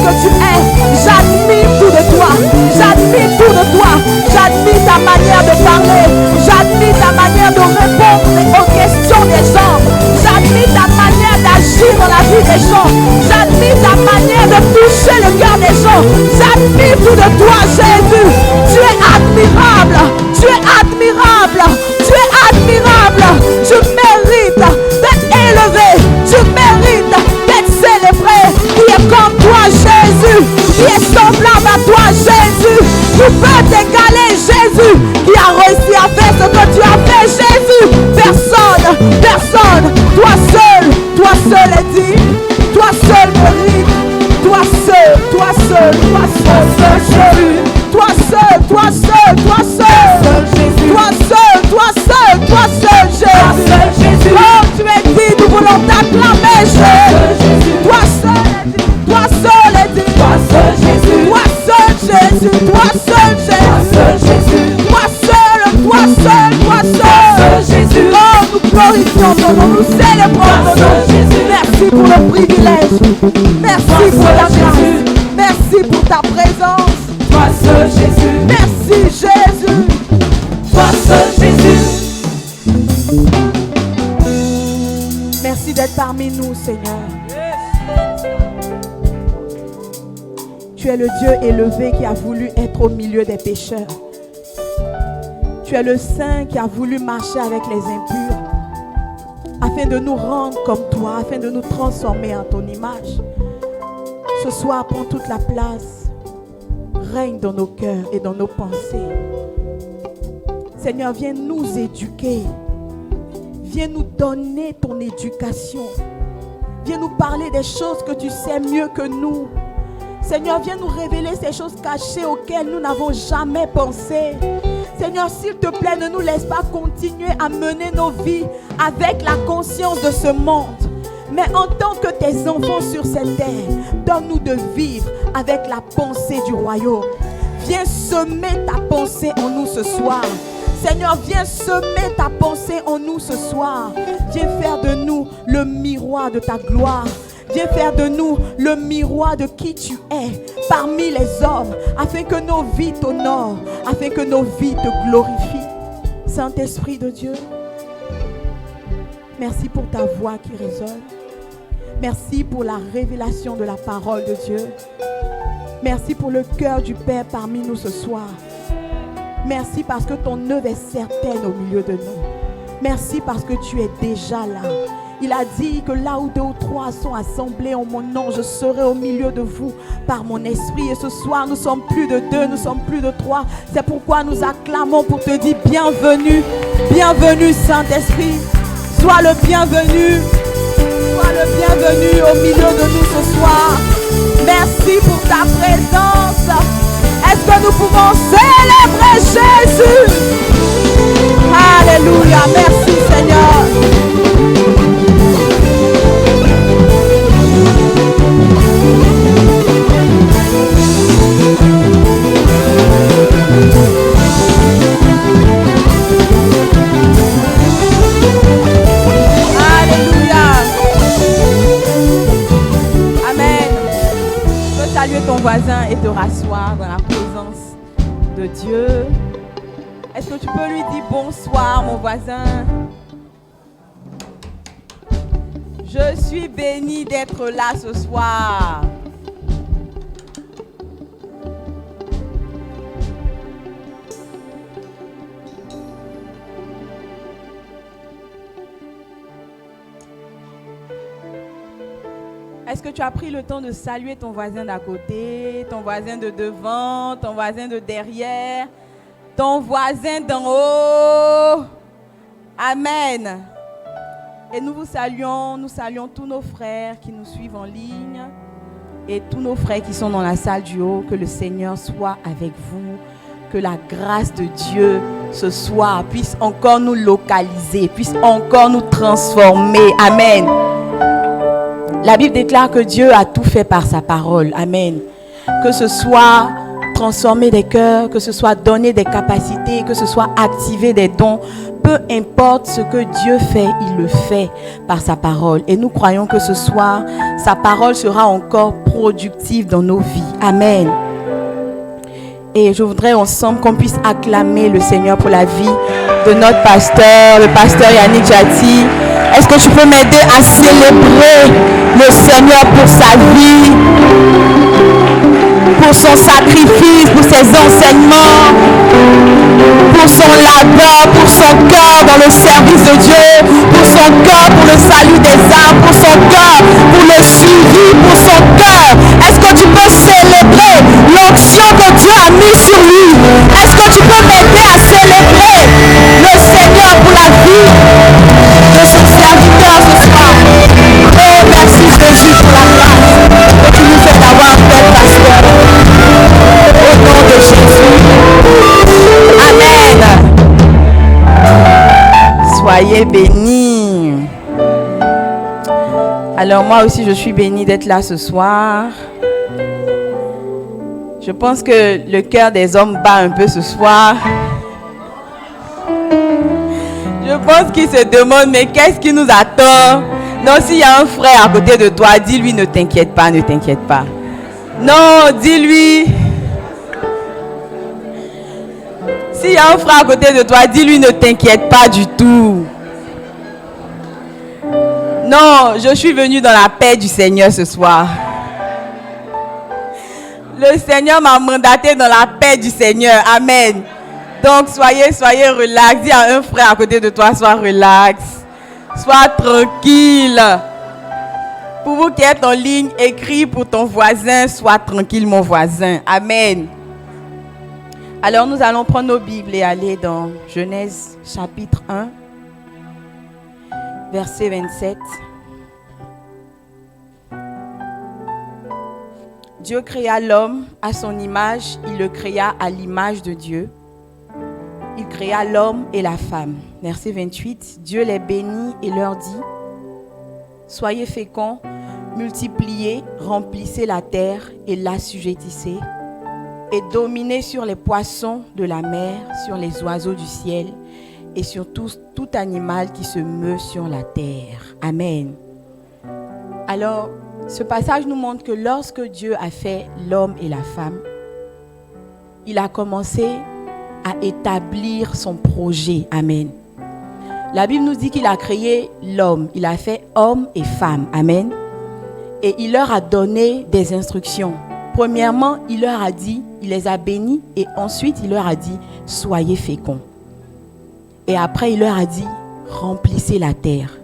que tu es. J'admire tout de toi. J'admire tout de toi. J'admire ta manière de parler. J'admire ta manière de répondre aux questions des gens. J'admire ta manière d'agir dans la vie des gens. J'admire ta manière de toucher le cœur des gens. J'admire tout de toi, Jésus. Tu es admirable. Tu es admirable. Tu es admirable. Tu mérites d'être élevé. Tu mérites d'être célébré. Qui est comme toi, Jésus. Qui est semblable à toi, Jésus. Qui peut t'égaler, Jésus. Qui a réussi à faire ce que tu as fait, Jésus. Personne, personne. Toi seul est digne. Toi seul mérite. Toi seul, toi seul, toi seul, Jésus. Toi seul, toi seul, toi seul. Toi seul, toi seul, toi seul, Jésus. Oh, tu es digne, nous voulons t'acclamer, Jésus. Toi seul est digne, toi seul est digne. Toi seul, Jésus. Toi seul, Jésus. Toi seul, Jésus. Toi seul, toi seul, toi seul, Jésus. Oh, nous glorifions ton nom, nous célébrons ton nom. Merci pour le privilège. Merci pour ta grâce. Merci pour ta présence. Toi seul, Jésus. Merci, Jésus. Toi seul, Jésus. Merci d'être parmi nous, Seigneur. Tu es le Dieu élevé qui a voulu être au milieu des pécheurs. Tu es le Saint qui a voulu marcher avec les impurs, afin de nous rendre comme toi, afin de nous transformer en ton image. Ce soir, prends toute la place. Règne dans nos cœurs et dans nos pensées. Seigneur, viens nous éduquer. Viens nous donner ton éducation. Viens nous parler des choses que tu sais mieux que nous. Seigneur, viens nous révéler ces choses cachées auxquelles nous n'avons jamais pensé. Seigneur, s'il te plaît, ne nous laisse pas continuer à mener nos vies avec la conscience de ce monde. Mais en tant que tes enfants sur cette terre, donne-nous de vivre avec la pensée du royaume. Viens semer ta pensée en nous ce soir. Seigneur, viens semer ta pensée en nous ce soir. Viens faire de nous le miroir de ta gloire. Viens faire de nous le miroir de qui tu es parmi les hommes, afin que nos vies t'honorent, afin que nos vies te glorifient. Saint-Esprit de Dieu, merci pour ta voix qui résonne. Merci pour la révélation de la parole de Dieu. Merci pour le cœur du Père parmi nous ce soir. Merci parce que ton œuvre est certaine au milieu de nous. Merci parce que tu es déjà là. Il a dit que là où 2 ou 3 sont assemblés en mon nom, je serai au milieu de vous par mon esprit. Et ce soir, nous sommes plus de 2, nous sommes plus de 3. C'est pourquoi nous acclamons pour te dire bienvenue. Bienvenue Saint-Esprit. Sois le bienvenu. Sois le bienvenu au milieu de nous ce soir. Merci pour ta présence. Est-ce que nous pouvons célébrer Jésus? Alléluia. Merci Seigneur. Saluer ton voisin et te rasseoir dans la présence de Dieu. Est-ce que tu peux lui dire bonsoir, mon voisin? Je suis béni d'être là ce soir. Est-ce que tu as pris le temps de saluer ton voisin d'à côté, ton voisin de devant, ton voisin de derrière, ton voisin d'en haut? Amen. Et nous saluons tous nos frères qui nous suivent en ligne et tous nos frères qui sont dans la salle du haut. Que le Seigneur soit avec vous, que la grâce de Dieu ce soir puisse encore nous localiser, puisse encore nous transformer. Amen. La Bible déclare que Dieu a tout fait par sa parole. Amen. Que ce soit transformer des cœurs, que ce soit donner des capacités, que ce soit activer des dons. Peu importe ce que Dieu fait, il le fait par sa parole. Et nous croyons que ce soir, sa parole sera encore productive dans nos vies. Amen. Et je voudrais ensemble qu'on puisse acclamer le Seigneur pour la vie de notre pasteur, le pasteur Yannick Jati. Est-ce que tu peux m'aider à célébrer le Seigneur pour sa vie, pour son sacrifice, pour ses enseignements, pour son labeur, pour son cœur dans le service de Dieu, pour son cœur pour le salut des âmes, pour son cœur pour le suivi, pour son cœur. Est-ce que tu peux célébrer l'onction que Dieu a mis sur lui? Est-ce que tu peux m'aider à célébrer le Seigneur pour la vie de son serviteur ce soir? Oh, merci Jésus pour la grâce que tu nous fais d'avoir fait, pasteur. Au nom de Jésus. Amen. Soyez bénis. Alors moi aussi je suis bénie d'être là ce soir. Je pense que le cœur des hommes bat un peu ce soir. Je pense qu'ils se demandent, mais qu'est-ce qui nous attend? Non, s'il y a un frère à côté de toi, dis-lui, ne t'inquiète pas, ne t'inquiète pas. Non, dis-lui. S'il y a un frère à côté de toi, dis-lui, ne t'inquiète pas du tout. Non, je suis venu dans la paix du Seigneur ce soir. Le Seigneur m'a mandaté dans la paix du Seigneur. Amen. Donc, soyez relax. Dis à un frère à côté de toi, sois relax. Sois tranquille. Pour vous qui êtes en ligne, écris pour ton voisin, sois tranquille mon voisin. Amen. Alors, nous allons prendre nos Bibles et aller dans Genèse chapitre 1, verset 27. Dieu créa l'homme à son image, il le créa à l'image de Dieu. Il créa l'homme et la femme. Verset 28, Dieu les bénit et leur dit, soyez féconds, multipliez, remplissez la terre et l'assujettissez, et dominez sur les poissons de la mer, sur les oiseaux du ciel, et sur tout animal qui se meut sur la terre. Amen. Alors, ce passage nous montre que lorsque Dieu a fait l'homme et la femme, il a commencé à établir son projet. Amen. La Bible nous dit qu'il a créé l'homme. Il a fait homme et femme. Amen. Et il leur a donné des instructions. Premièrement, il leur a dit, il les a bénis. Et ensuite, il leur a dit, soyez féconds. Et après, il leur a dit, remplissez la terre.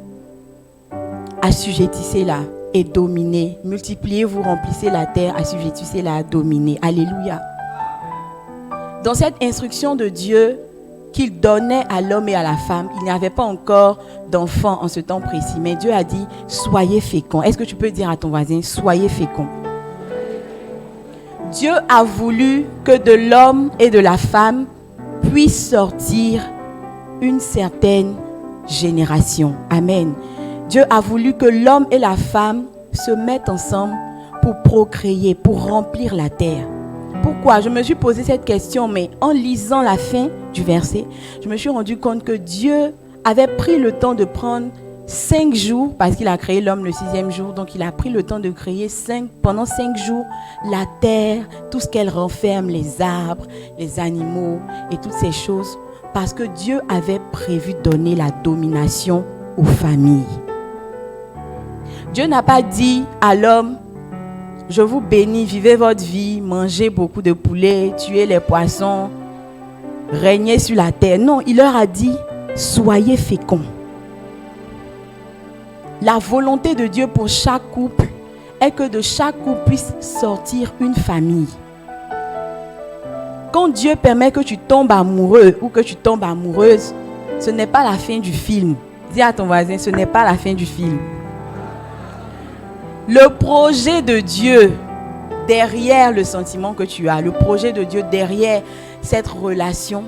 Assujettissez-la et dominez. Multipliez-vous, remplissez la terre, assujettissez-la, dominez. Alléluia. Dans cette instruction de Dieu qu'il donnait à l'homme et à la femme, il n'y avait pas encore d'enfants en ce temps précis. Mais Dieu a dit, soyez féconds. Est-ce que tu peux dire à ton voisin, soyez féconds? Dieu a voulu que de l'homme et de la femme puisse sortir une certaine génération. Amen. Dieu a voulu que l'homme et la femme se mettent ensemble pour procréer, pour remplir la terre. Pourquoi? Je me suis posé cette question, mais en lisant la fin du verset, je me suis rendu compte que Dieu avait pris le temps de prendre 5 jours, parce qu'il a créé l'homme le 6e jour, donc il a pris le temps de créer pendant 5 jours la terre, tout ce qu'elle renferme, les arbres, les animaux et toutes ces choses, parce que Dieu avait prévu donner la domination aux familles. Dieu n'a pas dit à l'homme, je vous bénis, vivez votre vie, mangez beaucoup de poulet, tuez les poissons, régnez sur la terre. Non, il leur a dit, soyez féconds. La volonté de Dieu pour chaque couple est que de chaque couple puisse sortir une famille. Quand Dieu permet que tu tombes amoureux ou que tu tombes amoureuse, ce n'est pas la fin du film. Dis à ton voisin, ce n'est pas la fin du film. Le projet de Dieu derrière le sentiment que tu as, le projet de Dieu derrière cette relation,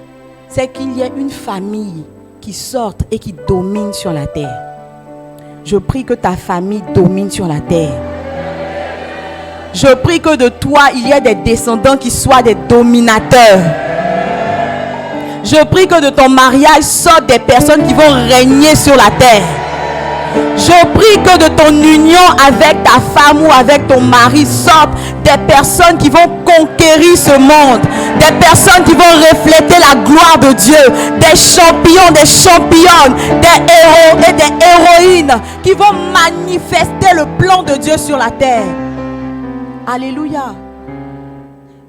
c'est qu'il y ait une famille qui sorte et qui domine sur la terre. Je prie que ta famille domine sur la terre. Je prie que de toi, il y ait des descendants qui soient des dominateurs. Je prie que de ton mariage sortent des personnes qui vont régner sur la terre. Je prie que de ton union avec ta femme ou avec ton mari sortent des personnes qui vont conquérir ce monde, des personnes qui vont refléter la gloire de Dieu, des champions, des championnes, des héros et des héroïnes qui vont manifester le plan de Dieu sur la terre. Alléluia.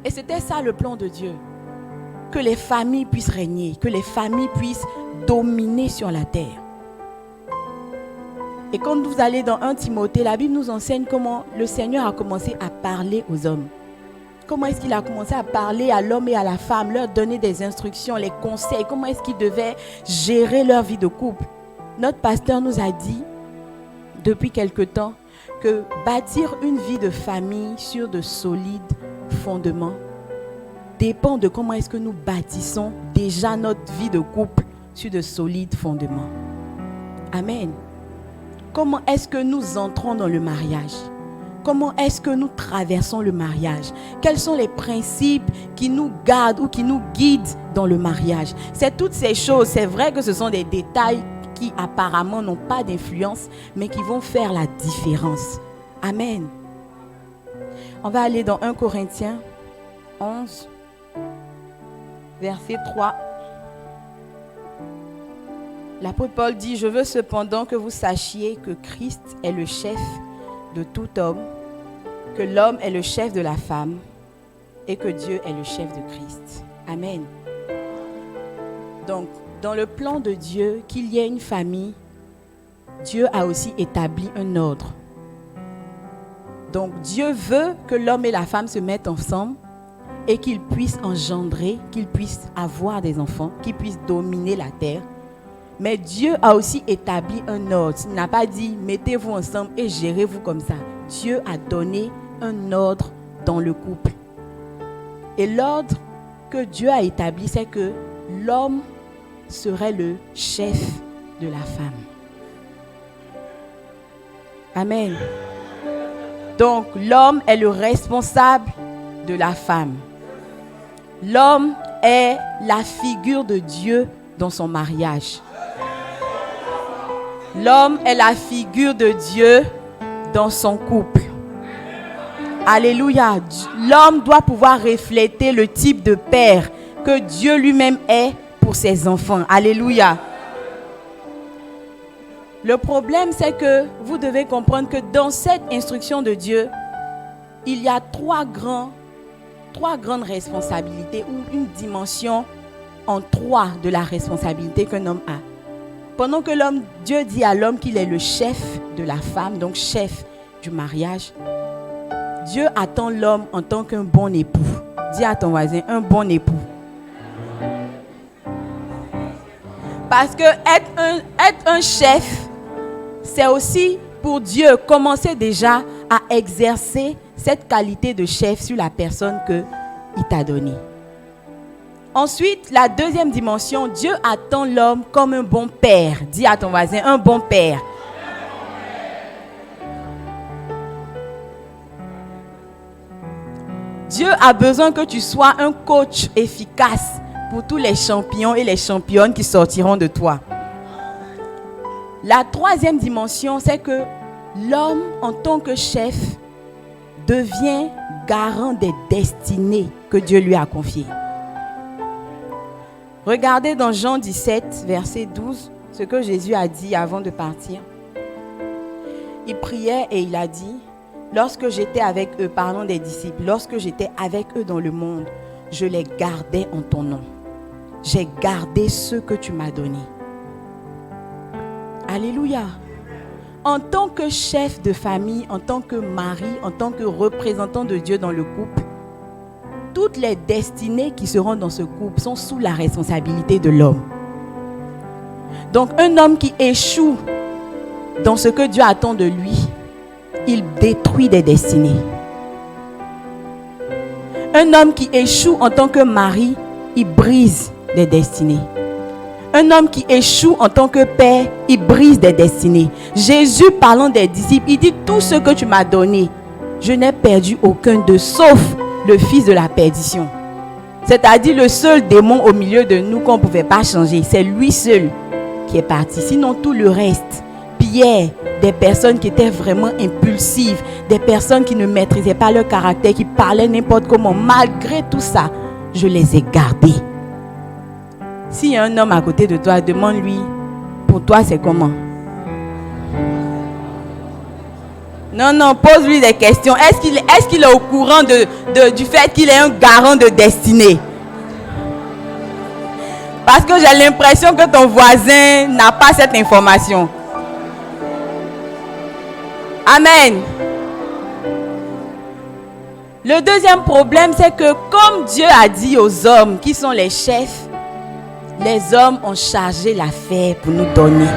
Et c'était ça le plan de Dieu. Que les familles puissent régner, que les familles puissent dominer sur la terre. Et quand vous allez dans 1 Timothée, la Bible nous enseigne comment le Seigneur a commencé à parler aux hommes. Comment est-ce qu'il a commencé à parler à l'homme et à la femme, leur donner des instructions, les conseils, comment est-ce qu'ils devaient gérer leur vie de couple. Notre pasteur nous a dit, depuis quelque temps, que bâtir une vie de famille sur de solides fondements dépend de comment est-ce que nous bâtissons déjà notre vie de couple sur de solides fondements. Amen. Comment est-ce que nous entrons dans le mariage? Comment est-ce que nous traversons le mariage? Quels sont les principes qui nous gardent ou qui nous guident dans le mariage? C'est toutes ces choses. C'est vrai que ce sont des détails qui apparemment n'ont pas d'influence, mais qui vont faire la différence. Amen. On va aller dans 1 Corinthiens 11, verset 3. L'apôtre Paul dit, « Je veux cependant que vous sachiez que Christ est le chef de tout homme, que l'homme est le chef de la femme et que Dieu est le chef de Christ. » Amen. Donc, dans le plan de Dieu, qu'il y ait une famille, Dieu a aussi établi un ordre. Donc, Dieu veut que l'homme et la femme se mettent ensemble et qu'ils puissent engendrer, qu'ils puissent avoir des enfants, qu'ils puissent dominer la terre. Mais Dieu a aussi établi un ordre. Il n'a pas dit, mettez-vous ensemble et gérez-vous comme ça. Dieu a donné un ordre dans le couple. Et l'ordre que Dieu a établi, c'est que l'homme serait le chef de la femme. Amen. Donc, l'homme est le responsable de la femme. L'homme est la figure de Dieu dans son mariage. L'homme est la figure de Dieu dans son couple. Alléluia. L'homme doit pouvoir refléter le type de père que Dieu lui-même est pour ses enfants. Alléluia. Le problème, c'est que vous devez comprendre que dans cette instruction de Dieu, il y a trois grandes responsabilités ou une dimension en trois de la responsabilité qu'un homme a. Pendant que Dieu dit à l'homme qu'il est le chef de la femme, donc chef du mariage, Dieu attend l'homme en tant qu'un bon époux. Dis à ton voisin, un bon époux. Parce que être un chef, c'est aussi pour Dieu commencer déjà à exercer cette qualité de chef sur la personne qu'il t'a donnée. Ensuite, la deuxième dimension, Dieu attend l'homme comme un bon père. Dis à ton voisin, un bon père. Dieu a besoin que tu sois un coach efficace pour tous les champions et les championnes qui sortiront de toi. La troisième dimension, c'est que l'homme, en tant que chef, devient garant des destinées que Dieu lui a confiées. Regardez dans Jean 17, verset 12, ce que Jésus a dit avant de partir. Il priait et il a dit, lorsque j'étais avec eux, parlons des disciples, lorsque j'étais avec eux dans le monde, je les gardais en ton nom. J'ai gardé ce que tu m'as donné. Alléluia. En tant que chef de famille, en tant que mari, en tant que représentant de Dieu dans le couple, toutes les destinées qui seront dans ce couple sont sous la responsabilité de l'homme. Donc un homme qui échoue dans ce que Dieu attend de lui, il détruit des destinées. Un homme qui échoue en tant que mari, il brise des destinées. Un homme qui échoue en tant que père, il brise des destinées. Jésus, parlant des disciples, il dit tout ce que tu m'as donné, je n'ai perdu aucun d'eux, sauf le fils de la perdition. C'est-à-dire le seul démon au milieu de nous qu'on ne pouvait pas changer. C'est lui seul qui est parti. Sinon tout le reste, Pierre, des personnes qui étaient vraiment impulsives, des personnes qui ne maîtrisaient pas leur caractère, qui parlaient n'importe comment, malgré tout ça, je les ai gardés. S'il y a un homme à côté de toi, demande-lui, pour toi c'est comment? Non, pose-lui des questions. Est-ce qu'il est au courant du fait qu'il est un garant de destinée? Parce que j'ai l'impression que ton voisin n'a pas cette information. Amen. Le deuxième problème, c'est que comme Dieu a dit aux hommes qui sont les chefs, les hommes ont chargé l'affaire pour nous donner.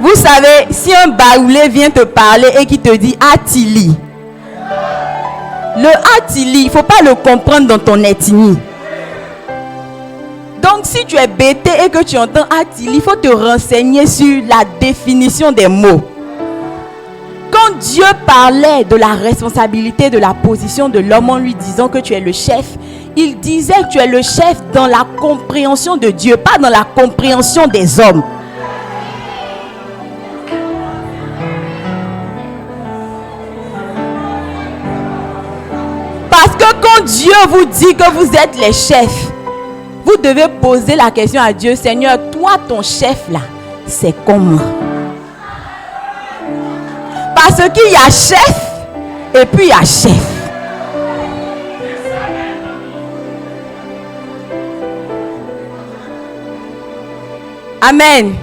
Vous savez, si un baoulé vient te parler et qui te dit Atili, le Atili, il ne faut pas le comprendre dans ton ethnie. Donc si tu es bêté et que tu entends Atili, il faut te renseigner sur la définition des mots. Quand Dieu parlait de la responsabilité de la position de l'homme en lui disant que tu es le chef, il disait que tu es le chef dans la compréhension de Dieu, pas dans la compréhension des hommes. Parce que quand Dieu vous dit que vous êtes les chefs, vous devez poser la question à Dieu, Seigneur, toi ton chef là, c'est comment? Parce qu'il y a chef et puis il y a chef. Amen.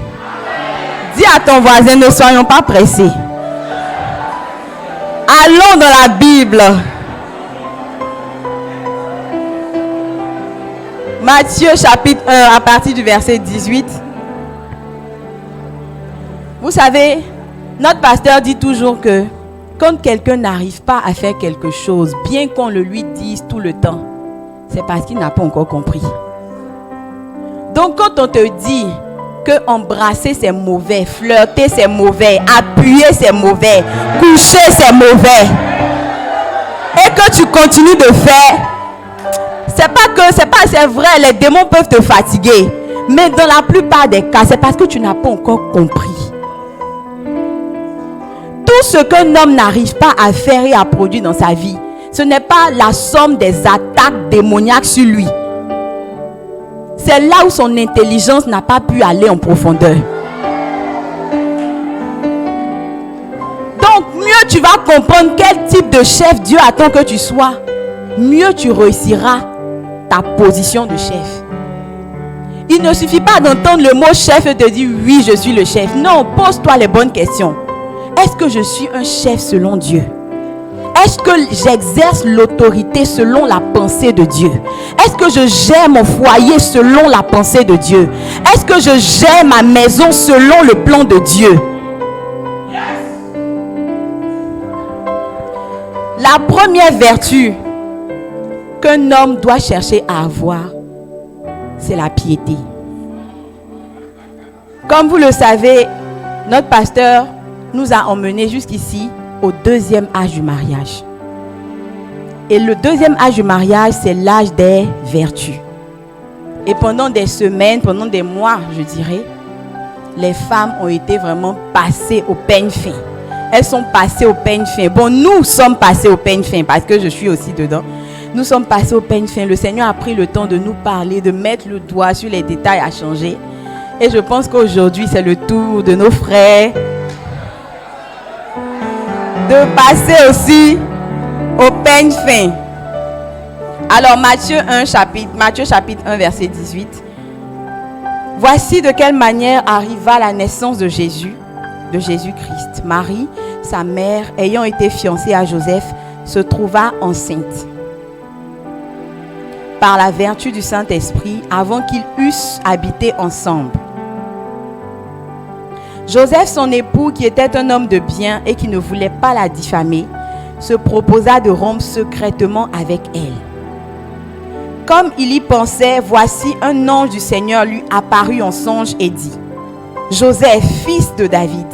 Dis à ton voisin, ne soyons pas pressés. Allons dans la Bible. Matthieu chapitre 1 à partir du verset 18. Vous savez, notre pasteur dit toujours que quand quelqu'un n'arrive pas à faire quelque chose, bien qu'on le lui dise tout le temps, c'est parce qu'il n'a pas encore compris. Donc quand on te dit que embrasser c'est mauvais, flirter c'est mauvais, appuyer c'est mauvais, coucher c'est mauvais, et que tu continues de faire, c'est vrai, les démons peuvent te fatiguer, mais dans la plupart des cas, c'est parce que tu n'as pas encore compris. Tout ce qu'un homme n'arrive pas à faire et à produire dans sa vie, ce n'est pas la somme des attaques démoniaques sur lui. C'est là où son intelligence n'a pas pu aller en profondeur. Donc, mieux tu vas comprendre quel type de chef Dieu attend que tu sois, mieux tu réussiras ta position de chef. Il ne suffit pas d'entendre le mot chef et de dire oui, je suis le chef. Non, pose-toi les bonnes questions. Est-ce que je suis un chef selon Dieu? Est-ce que j'exerce l'autorité selon la pensée de Dieu? Est-ce que je gère mon foyer selon la pensée de Dieu? Est-ce que je gère ma maison selon le plan de Dieu? La première vertu qu'un homme doit chercher à avoir, c'est la piété. Comme vous le savez, notre pasteur nous a emmenés jusqu'ici au deuxième âge du mariage. Et le deuxième âge du mariage, c'est l'âge des vertus. Et pendant des semaines, pendant des mois, je dirais, les femmes ont été vraiment passées au peigne fin. Elles sont passées au peigne fin. Bon, nous sommes passés au peigne fin parce que je suis aussi dedans. Nous sommes passés au peigne fin. Le Seigneur a pris le temps de nous parler, de mettre le doigt sur les détails à changer. Et je pense qu'aujourd'hui, c'est le tour de nos frères de passer aussi au peigne fin. Alors, Matthieu chapitre 1, verset 18. Voici de quelle manière arriva la naissance de Jésus-Christ. Marie, sa mère, ayant été fiancée à Joseph, se trouva enceinte par la vertu du Saint-Esprit avant qu'ils eussent habité ensemble. Joseph, son époux, qui était un homme de bien et qui ne voulait pas la diffamer, se proposa de rompre secrètement avec elle. comme il y pensait, voici un ange du Seigneur lui apparut en songe et dit: Joseph, fils de David,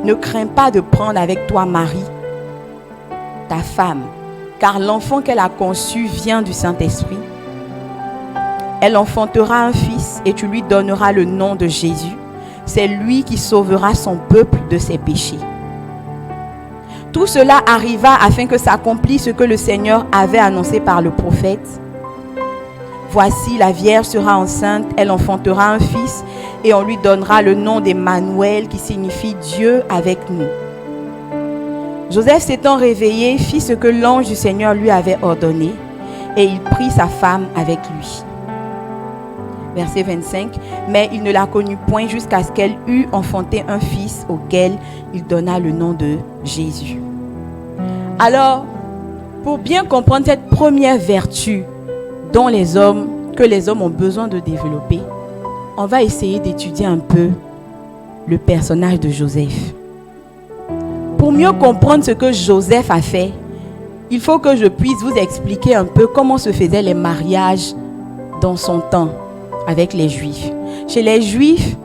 ne crains pas de prendre avec toi Marie, ta femme, car l'enfant qu'elle a conçu vient du Saint-Esprit. Elle enfantera un fils et tu lui donneras le nom de Jésus. C'est lui qui sauvera son peuple de ses péchés. Tout cela arriva afin que s'accomplisse ce que le Seigneur avait annoncé par le prophète. Voici, la Vierge sera enceinte, elle enfantera un fils et on lui donnera le nom d'Emmanuel qui signifie Dieu avec nous. Joseph s'étant réveillé, fit ce que l'ange du Seigneur lui avait ordonné et il prit sa femme avec lui. Verset 25. Mais il ne la connut point jusqu'à ce qu'elle eût enfanté un fils auquel il donna le nom de Jésus. Alors, pour bien comprendre cette première vertu que les hommes ont besoin de développer, on va essayer d'étudier un peu le personnage de Joseph. Pour mieux comprendre ce que Joseph a fait, il faut que je puisse vous expliquer un peu comment se faisaient les mariages dans son temps avec les Juifs. Chez les Juifs,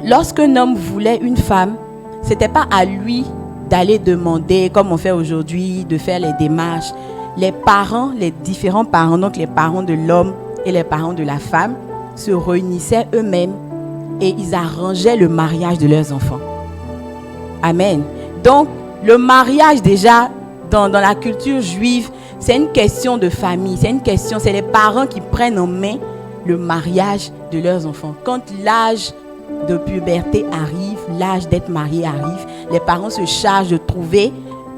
lorsqu'un homme voulait une femme, ce n'était pas à lui d'aller demander, comme on fait aujourd'hui, de faire les démarches. Les parents, les différents parents, donc les parents de l'homme et les parents de la femme, se réunissaient eux-mêmes et ils arrangeaient le mariage de leurs enfants. Amen. Donc, le mariage déjà, dans la culture juive, c'est une question de famille, c'est les parents qui prennent en main le mariage de leurs enfants. Quand l'âge de puberté arrive, l'âge d'être marié arrive, les parents se chargent de trouver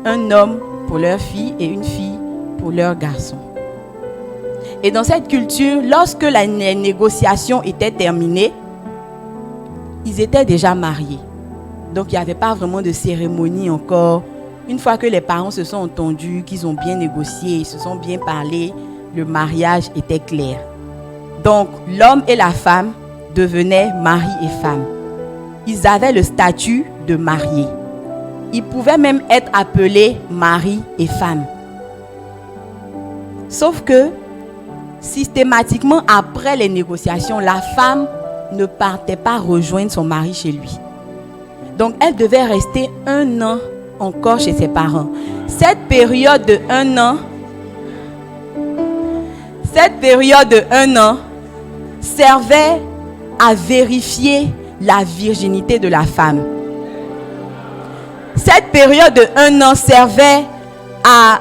un homme pour leur fille et une fille pour leur garçon. Et dans cette culture, lorsque les négociations étaient terminées, ils étaient déjà mariés. Donc il n'y avait pas vraiment de cérémonie encore. Une fois que les parents se sont entendus, qu'ils ont bien négocié, ils se sont bien parlé, le mariage était clair. Donc l'homme et la femme devenaient mari et femme. Ils avaient le statut de mariés. Ils pouvaient même être appelés mari et femme. Sauf que, systématiquement, après les négociations, la femme ne partait pas rejoindre son mari chez lui. Donc, elle devait rester 1 an encore chez ses parents. Cette période de 1 an servait à vérifier la virginité de la femme. Cette période de 1 an servait à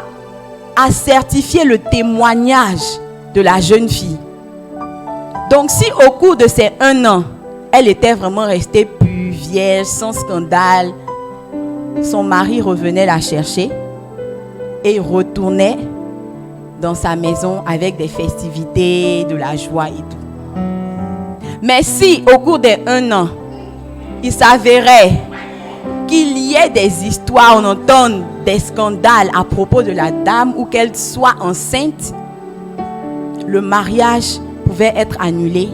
certifier le témoignage de la jeune fille. Donc si au cours de ces 1 an, elle était vraiment restée pure, vierge, sans scandale, son mari revenait la chercher et retournait dans sa maison avec des festivités, de la joie et tout. Mais si au cours des 1 an, il s'avérait qu'il y ait des histoires, on entend des scandales à propos de la dame ou qu'elle soit enceinte, le mariage pouvait être annulé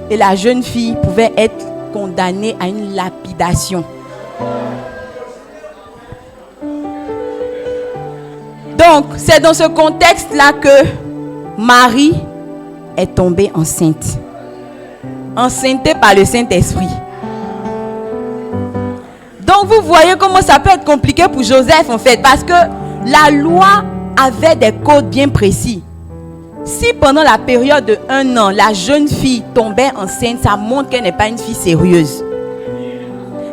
et la jeune fille pouvait être condamnée à une lapidation. Donc, c'est dans ce contexte-là que Marie est tombée enceinte. Enceintée par le Saint-Esprit. Donc, vous voyez comment ça peut être compliqué pour Joseph, en fait, parce que la loi avait des codes bien précis. Si pendant la période de 1 an, la jeune fille tombait enceinte, ça montre qu'elle n'est pas une fille sérieuse.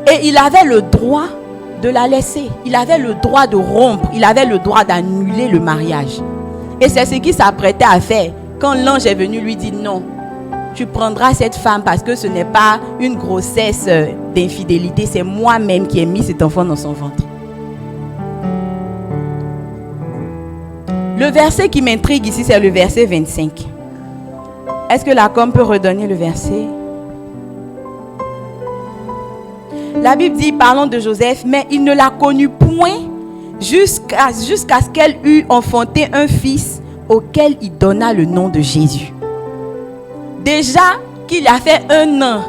Et il avait le droit de la laisser. Il avait le droit de rompre. Il avait le droit d'annuler le mariage. Et c'est ce qu'il s'apprêtait à faire. Quand l'ange est venu lui dire non, tu prendras cette femme parce que ce n'est pas une grossesse d'infidélité, c'est moi-même qui ai mis cet enfant dans son ventre. Le verset qui m'intrigue ici, c'est le verset 25. Est-ce que la com peut redonner le verset? La Bible dit, parlons de Joseph, mais il ne la connut point jusqu'à ce qu'elle eût enfanté un fils auquel il donna le nom de Jésus. Déjà qu'il a fait 1 an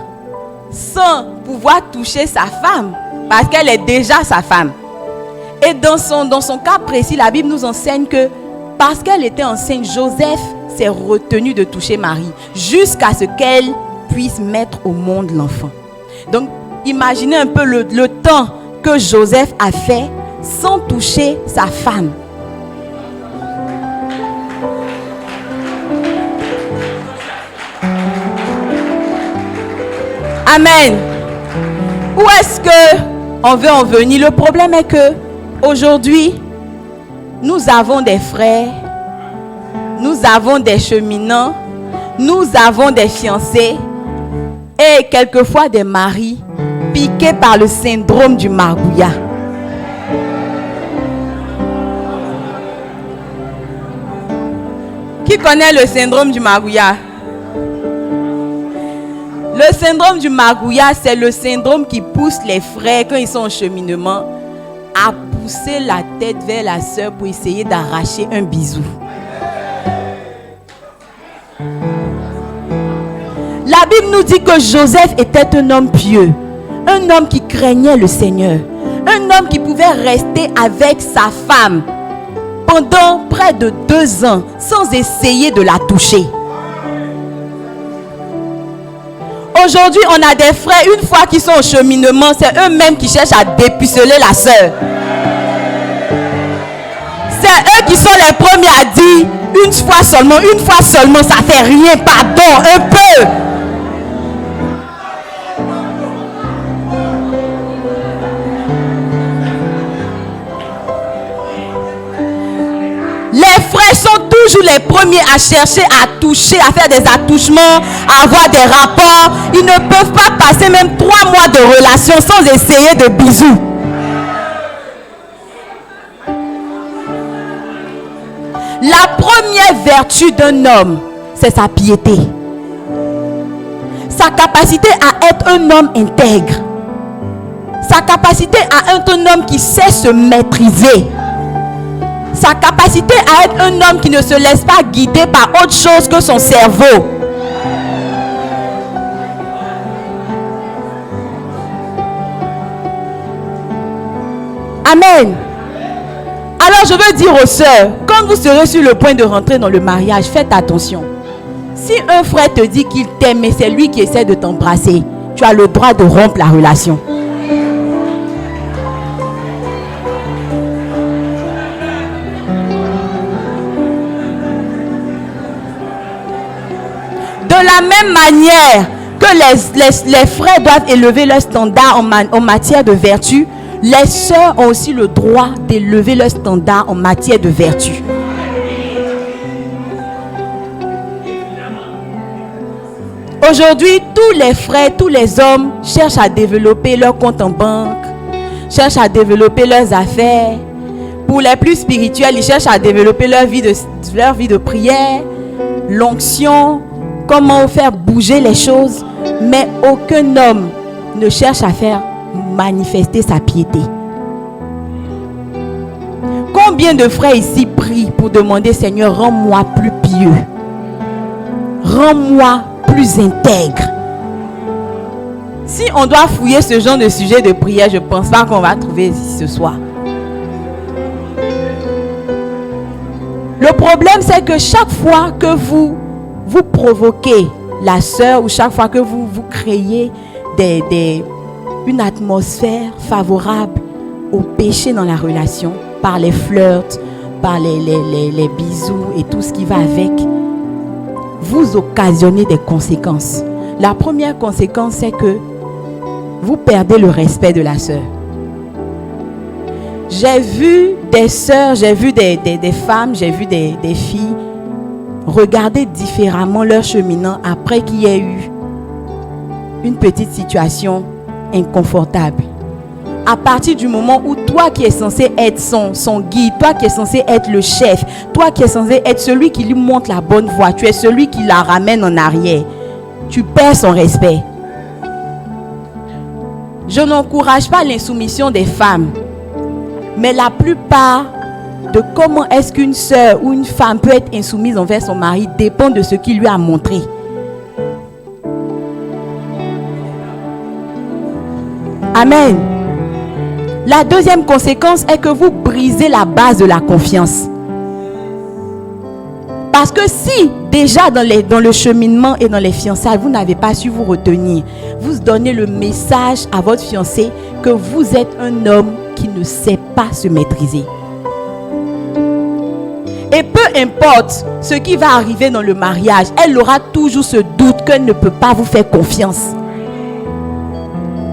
sans pouvoir toucher sa femme, parce qu'elle est déjà sa femme. Et dans son cas précis, la Bible nous enseigne que parce qu'elle était enceinte, Joseph s'est retenu de toucher Marie jusqu'à ce qu'elle puisse mettre au monde l'enfant. Donc, imaginez un peu le temps que Joseph a fait sans toucher sa femme. Amen. Où est-ce que on veut en venir? Le problème est que aujourd'hui, nous avons des frères, nous avons des cheminants, nous avons des fiancés et quelquefois des maris piqués par le syndrome du margouillat. Qui connaît le syndrome du margouillat? Le syndrome du margouillat, c'est le syndrome qui pousse les frères, quand ils sont en cheminement, à pousser la tête vers la sœur pour essayer d'arracher un bisou. La Bible nous dit que Joseph était un homme pieux, un homme qui craignait le Seigneur, un homme qui pouvait rester avec sa femme pendant près de 2 ans sans essayer de la toucher. Aujourd'hui, on a des frères, une fois qu'ils sont au cheminement, c'est eux-mêmes qui cherchent à dépuceler la sœur. C'est eux qui sont les premiers à dire, une fois seulement, ça fait rien, pardon, un peu. Les frères sont toujours les premiers à chercher à toucher, à faire des attouchements, à avoir des rapports. Ils ne peuvent pas passer même 3 mois de relation sans essayer de bisous. La première vertu d'un homme, c'est sa piété. Sa capacité à être un homme intègre. Sa capacité à être un homme qui sait se maîtriser. Sa capacité à être un homme qui ne se laisse pas guider par autre chose que son cerveau. Amen. Alors je veux dire aux sœurs, quand vous serez sur le point de rentrer dans le mariage, faites attention. Si un frère te dit qu'il t'aime, mais c'est lui qui essaie de t'embrasser, tu as le droit de rompre la relation. De la même manière que les frères doivent élever leur standard en matière de vertu, les sœurs ont aussi le droit d'élever leur standard en matière de vertu. Aujourd'hui, tous les frères, tous les hommes cherchent à développer leur compte en banque, cherchent à développer leurs affaires. Pour les plus spirituels, ils cherchent à développer leur vie de prière, l'onction, comment faire bouger les choses. Mais aucun homme ne cherche à faire manifester sa piété. Combien de frères ici prient pour demander, Seigneur, rends-moi plus pieux, rends-moi plus intègre. Si on doit fouiller ce genre de sujet de prière, je ne pense pas qu'on va trouver ici ce soir. Le problème, c'est que chaque fois que vous provoquez la sœur, ou chaque fois que vous créez une atmosphère favorable au péché dans la relation, par les flirts, par les bisous et tout ce qui va avec, vous occasionnez des conséquences. La première conséquence, c'est que vous perdez le respect de la sœur. J'ai vu des sœurs, j'ai vu des femmes, j'ai vu des filles regarder différemment leur cheminant après qu'il y ait eu une petite situation inconfortable. À partir du moment où toi qui es censé être son guide, toi qui es censé être le chef, toi qui es censé être celui qui lui montre la bonne voie, tu es celui qui la ramène en arrière, tu perds son respect. Je n'encourage pas l'insoumission des femmes, mais la plupart de comment est-ce qu'une sœur ou une femme peut être insoumise envers son mari dépend de ce qu'il lui a montré. Amen. La deuxième conséquence est que vous brisez la base de la confiance. Parce que si déjà dans le cheminement et dans les fiançailles, vous n'avez pas su vous retenir. Vous donnez le message à votre fiancé que vous êtes un homme qui ne sait pas se maîtriser. Et peu importe ce qui va arriver dans le mariage, elle aura toujours ce doute qu'elle ne peut pas vous faire confiance.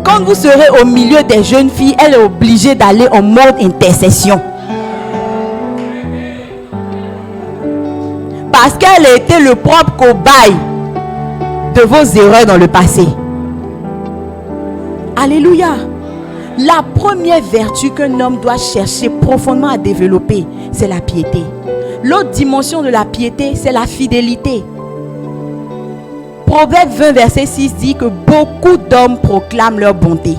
Quand vous serez au milieu des jeunes filles, elle est obligée d'aller en mode intercession. Parce qu'elle a été le propre cobaye de vos erreurs dans le passé. Alléluia. La première vertu qu'un homme doit chercher profondément à développer, c'est la piété. L'autre dimension de la piété, c'est la fidélité. Proverbe 20, verset 6 dit que beaucoup d'hommes proclament leur bonté.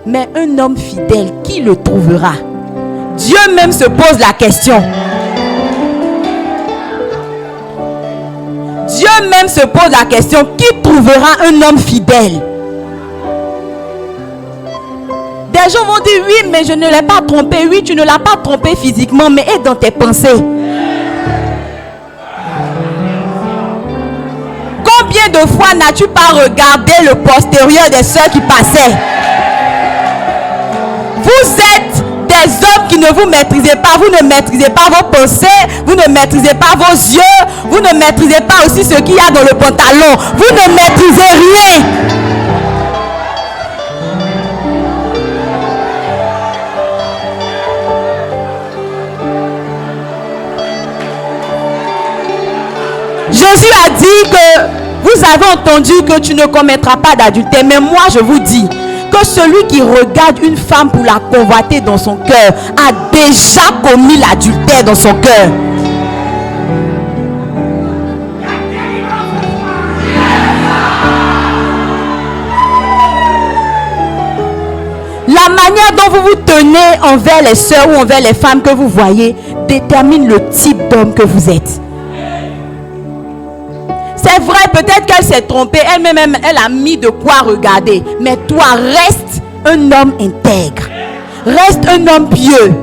Mais un homme fidèle, qui le trouvera? Dieu même se pose la question. Dieu même se pose la question, qui trouvera un homme fidèle? Des gens vont dire, oui, mais je ne l'ai pas trompé. Oui, tu ne l'as pas trompé physiquement, mais est dans tes pensées. Combien de fois n'as-tu pas regardé le postérieur des sœurs qui passaient? Vous êtes des hommes qui ne vous maîtrisez pas. Vous ne maîtrisez pas vos pensées. Vous ne maîtrisez pas vos yeux. Vous ne maîtrisez pas aussi ce qu'il y a dans le pantalon. Vous ne maîtrisez rien. Jésus a dit que vous avez entendu que tu ne commettras pas d'adultère. Mais moi je vous dis que celui qui regarde une femme pour la convoiter dans son cœur a déjà commis l'adultère dans son cœur. La manière dont vous vous tenez envers les sœurs ou envers les femmes que vous voyez détermine le type d'homme que vous êtes. C'est vrai, peut-être qu'elle s'est trompée, elle-même, elle a mis de quoi regarder. Mais toi, reste un homme intègre. Reste un homme pieux.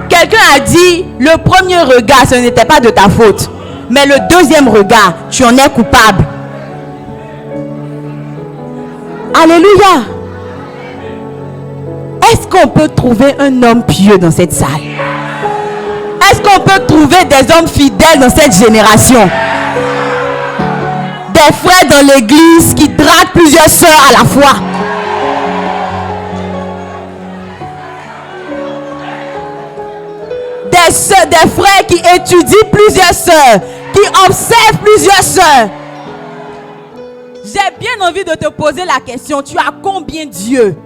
Quelqu'un a dit, le premier regard, ce n'était pas de ta faute. Mais le deuxième regard, tu en es coupable. Alléluia. Est-ce qu'on peut trouver un homme pieux dans cette salle? Est-ce qu'on peut trouver des hommes fidèles dans cette génération? Des frères dans l'église qui draguent plusieurs sœurs à la fois. Des frères qui étudient plusieurs sœurs, qui observent plusieurs sœurs. J'ai bien envie de te poser la question, tu as combien d'yeux?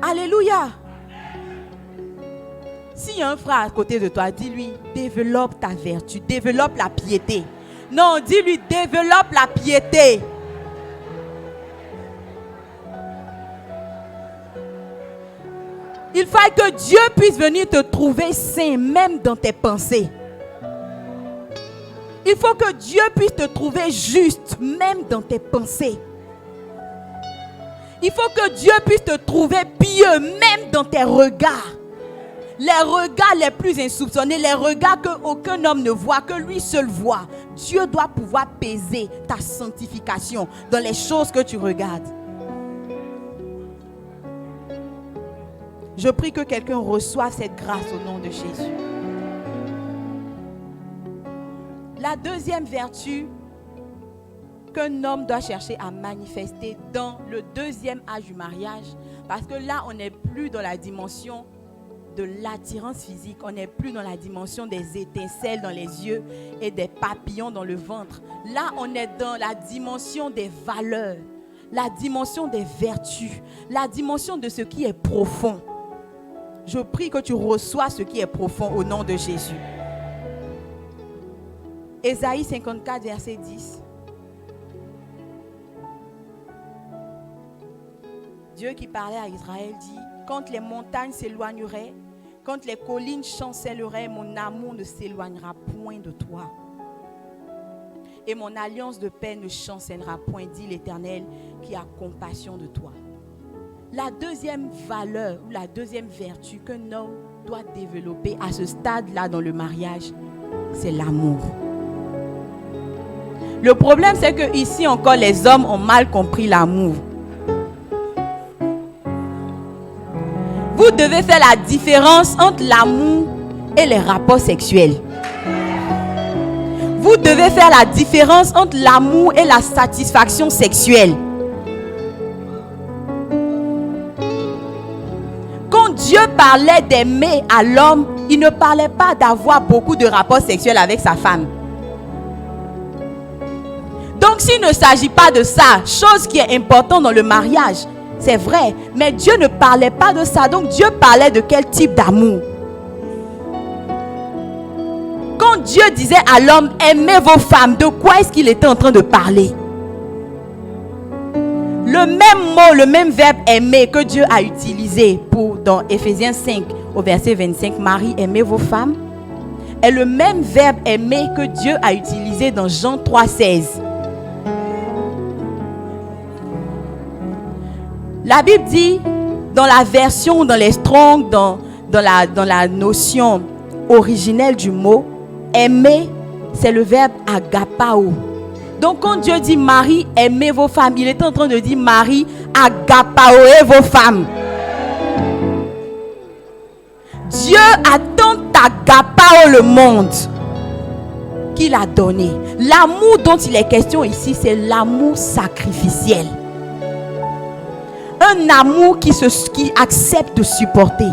Alléluia. S'il y a un frère à côté de toi, dis-lui, développe ta vertu, développe la piété. Non, dis-lui, développe la piété. Il faut que Dieu puisse venir te trouver saint, même dans tes pensées. Il faut que Dieu puisse te trouver juste, même dans tes pensées. Il faut que Dieu puisse te trouver pieux, même dans tes regards. Les regards les plus insoupçonnés, les regards qu'aucun homme ne voit, que lui seul voit. Dieu doit pouvoir peser ta sanctification dans les choses que tu regardes. Je prie que quelqu'un reçoive cette grâce au nom de Jésus. La deuxième vertu qu'un homme doit chercher à manifester dans le deuxième âge du mariage, parce que là, on n'est plus dans la dimension de l'attirance physique, on n'est plus dans la dimension des étincelles dans les yeux et des papillons dans le ventre. Là, on est dans la dimension des valeurs, la dimension des vertus, la dimension de ce qui est profond. Je prie que tu reçois ce qui est profond au nom de Jésus. Ésaïe 54, verset 10. Dieu qui parlait à Israël dit, quand les montagnes s'éloigneraient, quand les collines chancelleraient, mon amour ne s'éloignera point de toi. Et mon alliance de paix ne chancellera point, dit l'Éternel qui a compassion de toi. La deuxième valeur ou la deuxième vertu qu'un homme doit développer à ce stade-là dans le mariage, c'est l'amour. Le problème, c'est que ici encore, les hommes ont mal compris l'amour. Vous devez faire la différence entre l'amour et les rapports sexuels. Vous devez faire la différence entre l'amour et la satisfaction sexuelle. Quand Dieu parlait d'aimer à l'homme, il ne parlait pas d'avoir beaucoup de rapports sexuels avec sa femme. Donc s'il ne s'agit pas de ça, chose qui est importante dans le mariage, c'est vrai, mais Dieu ne parlait pas de ça. Donc Dieu parlait de quel type d'amour? Quand Dieu disait à l'homme, aimez vos femmes, de quoi est-ce qu'il était en train de parler? Le même mot, le même verbe aimer que Dieu a utilisé dans Éphésiens 5 au verset 25, Marie, aimez vos femmes, est le même verbe aimer que Dieu a utilisé dans Jean 3,16. La Bible dit, dans la version, dans les Strong, dans la notion originelle du mot, aimer, c'est le verbe agapao. Donc quand Dieu dit Marie, aimez vos femmes, il est en train de dire Marie, agapaoez vos femmes. Dieu a tant agapao le monde qu'il a donné. L'amour dont il est question ici, c'est l'amour sacrificiel. Un amour qui accepte de supporter.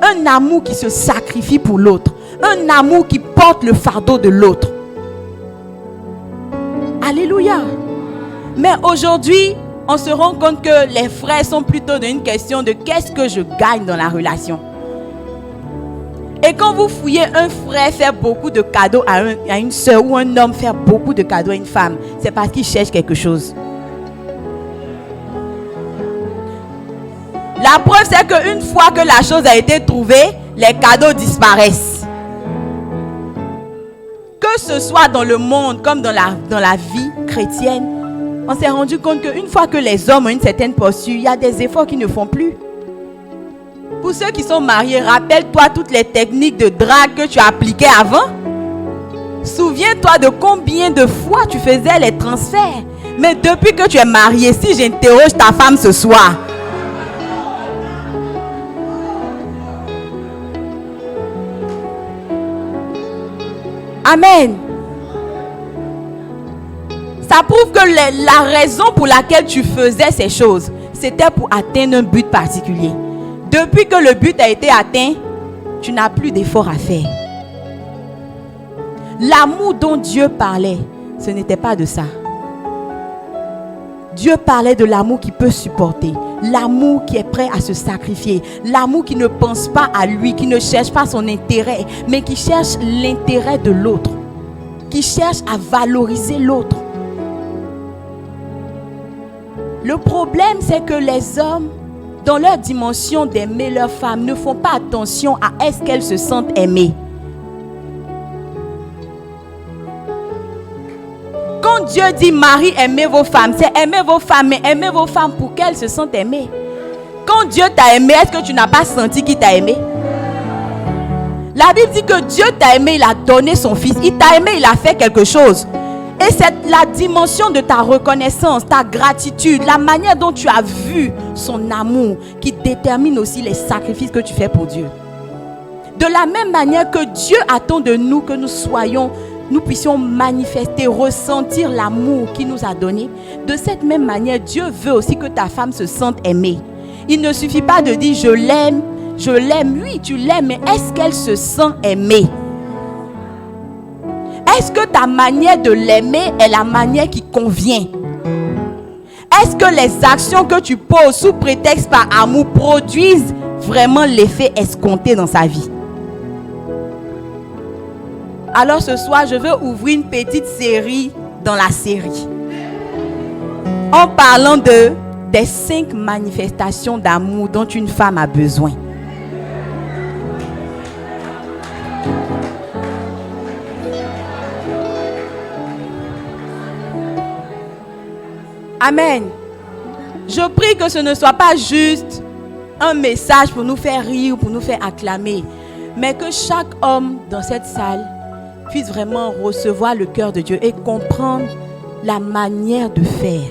Un amour qui se sacrifie pour l'autre. Un amour qui porte le fardeau de l'autre. Alléluia. Mais aujourd'hui, on se rend compte que les frères sont plutôt dans une question de qu'est-ce que je gagne dans la relation. Et quand vous fouillez un frère faire beaucoup de cadeaux à une soeur ou un homme faire beaucoup de cadeaux à une femme, c'est parce qu'il cherche quelque chose. La preuve, c'est qu'une fois que la chose a été trouvée, les cadeaux disparaissent. Que ce soit dans le monde comme dans la vie chrétienne, on s'est rendu compte qu'une fois que les hommes ont une certaine posture, il y a des efforts qu'ils ne font plus. Pour ceux qui sont mariés, rappelle-toi toutes les techniques de drague que tu appliquais avant. Souviens-toi de combien de fois tu faisais les transferts. Mais depuis que tu es marié, si j'interroge ta femme ce soir, amen. Ça prouve que la raison pour laquelle tu faisais ces choses, c'était pour atteindre un but particulier. Depuis que le but a été atteint, tu n'as plus d'effort à faire. L'amour dont Dieu parlait, ce n'était pas de ça. Dieu parlait de l'amour qui peut supporter, l'amour qui est prêt à se sacrifier, l'amour qui ne pense pas à lui, qui ne cherche pas son intérêt, mais qui cherche l'intérêt de l'autre, qui cherche à valoriser l'autre. Le problème, c'est que les hommes, dans leur dimension d'aimer leur femme, ne font pas attention à est-ce qu'elles se sentent aimées. Quand Dieu dit Marie, aimez vos femmes, c'est aimer vos femmes, mais aimer vos femmes pour qu'elles se sentent aimées. Quand Dieu t'a aimé, est-ce que tu n'as pas senti qu'il t'a aimé? La Bible dit que Dieu t'a aimé, il a donné son fils. Il t'a aimé, il a fait quelque chose. Et c'est la dimension de ta reconnaissance, ta gratitude, la manière dont tu as vu son amour qui détermine aussi les sacrifices que tu fais pour Dieu. De la même manière que Dieu attend de nous que nous puissions manifester, ressentir l'amour qu'il nous a donné. De cette même manière, Dieu veut aussi que ta femme se sente aimée. Il ne suffit pas de dire je l'aime, oui tu l'aimes, mais est-ce qu'elle se sent aimée? Est-ce que ta manière de l'aimer est la manière qui convient? Est-ce que les actions que tu poses sous prétexte par amour produisent vraiment l'effet escompté dans sa vie? Alors ce soir, je veux ouvrir une petite série dans la série. En parlant des 5 manifestations d'amour dont une femme a besoin. Amen. Je prie que ce ne soit pas juste un message pour nous faire rire, pour nous faire acclamer, mais que chaque homme dans cette salle puisse vraiment recevoir le cœur de Dieu et comprendre la manière de faire.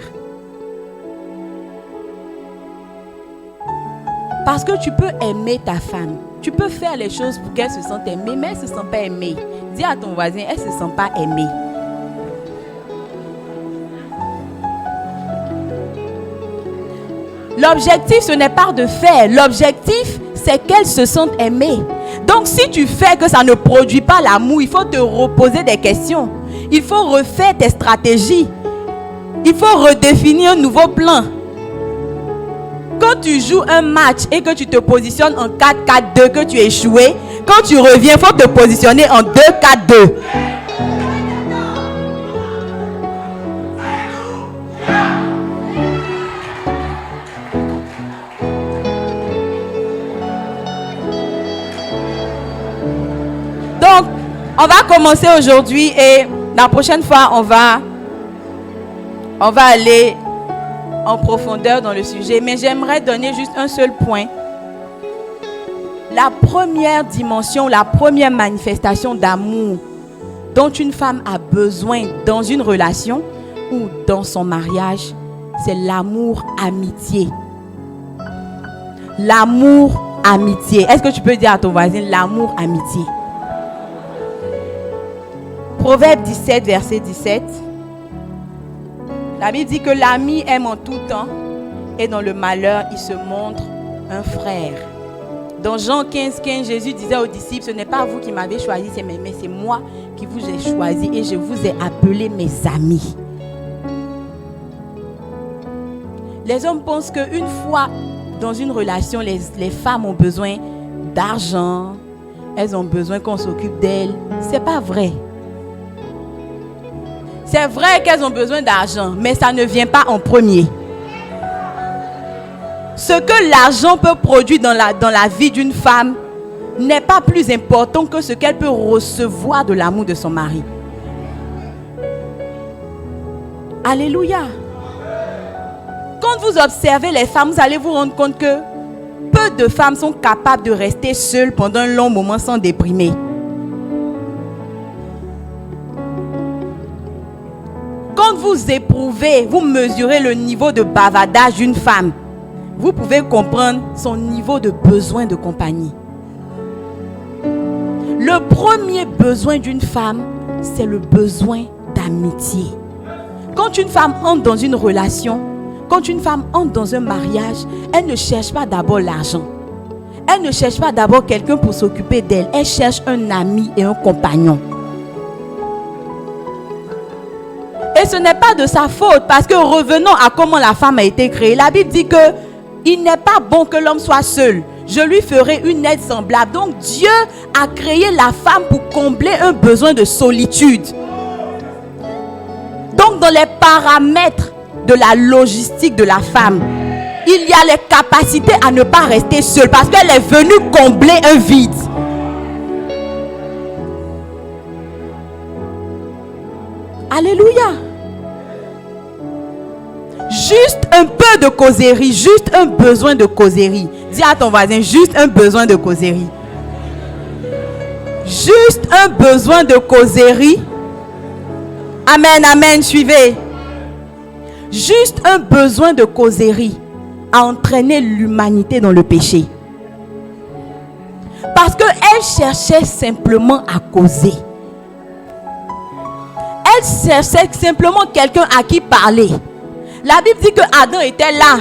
Parce que tu peux aimer ta femme. Tu peux faire les choses pour qu'elle se sente aimée, mais elle ne se sent pas aimée. Dis à ton voisin, elle ne se sent pas aimée. L'objectif, ce n'est pas de faire. L'objectif, c'est qu'elle se sente aimée. Donc, si tu fais que ça ne produit pas l'amour, il faut te reposer des questions. Il faut refaire tes stratégies. Il faut redéfinir un nouveau plan. Quand tu joues un match et que tu te positionnes en 4-4-2, que tu es échoué, quand tu reviens, il faut te positionner en 2-4-2. Donc, on va commencer aujourd'hui et la prochaine fois, on va aller en profondeur dans le sujet, mais j'aimerais donner juste un seul point. La première dimension, la première manifestation d'amour dont une femme a besoin dans une relation ou dans son mariage, c'est l'amour amitié. L'amour amitié. Est-ce que tu peux dire à ton voisin l'amour amitié? Proverbe 17, verset 17. La Bible dit que l'ami aime en tout temps et dans le malheur, il se montre un frère. Dans Jean 15, 15, Jésus disait aux disciples, ce n'est pas vous qui m'avez choisi, mais c'est moi qui vous ai choisi et je vous ai appelé mes amis. Les hommes pensent qu'une fois dans une relation, les femmes ont besoin d'argent, elles ont besoin qu'on s'occupe d'elles. Ce n'est pas vrai. C'est vrai qu'elles ont besoin d'argent, mais ça ne vient pas en premier. Ce que l'argent peut produire dans la vie d'une femme n'est pas plus important que ce qu'elle peut recevoir de l'amour de son mari. Alléluia. Quand vous observez les femmes, vous allez vous rendre compte que peu de femmes sont capables de rester seules pendant un long moment sans déprimer. Quand vous éprouvez, vous mesurez le niveau de bavardage d'une femme, vous pouvez comprendre son niveau de besoin de compagnie. Le premier besoin d'une femme, c'est le besoin d'amitié. Quand une femme entre dans une relation, quand une femme entre dans un mariage, elle ne cherche pas d'abord l'argent. Elle ne cherche pas d'abord quelqu'un pour s'occuper d'elle. Elle cherche un ami et un compagnon. Et ce n'est pas de sa faute, parce que revenons à comment la femme a été créée. La Bible dit que il n'est pas bon que l'homme soit seul. Je lui ferai une aide semblable. Donc Dieu a créé la femme pour combler un besoin de solitude. Donc dans les paramètres de la logistique de la femme, il y a les capacités à ne pas rester seule parce qu'elle est venue combler un vide. Alléluia. Juste un peu de causerie, juste un besoin de causerie. Dis à ton voisin, juste un besoin de causerie. Juste un besoin de causerie. Amen, amen, suivez. Juste un besoin de causerie a entraîné l'humanité dans le péché. Parce qu'elle cherchait simplement à causer. Elle cherchait simplement quelqu'un à qui parler. La Bible dit que Adam était là,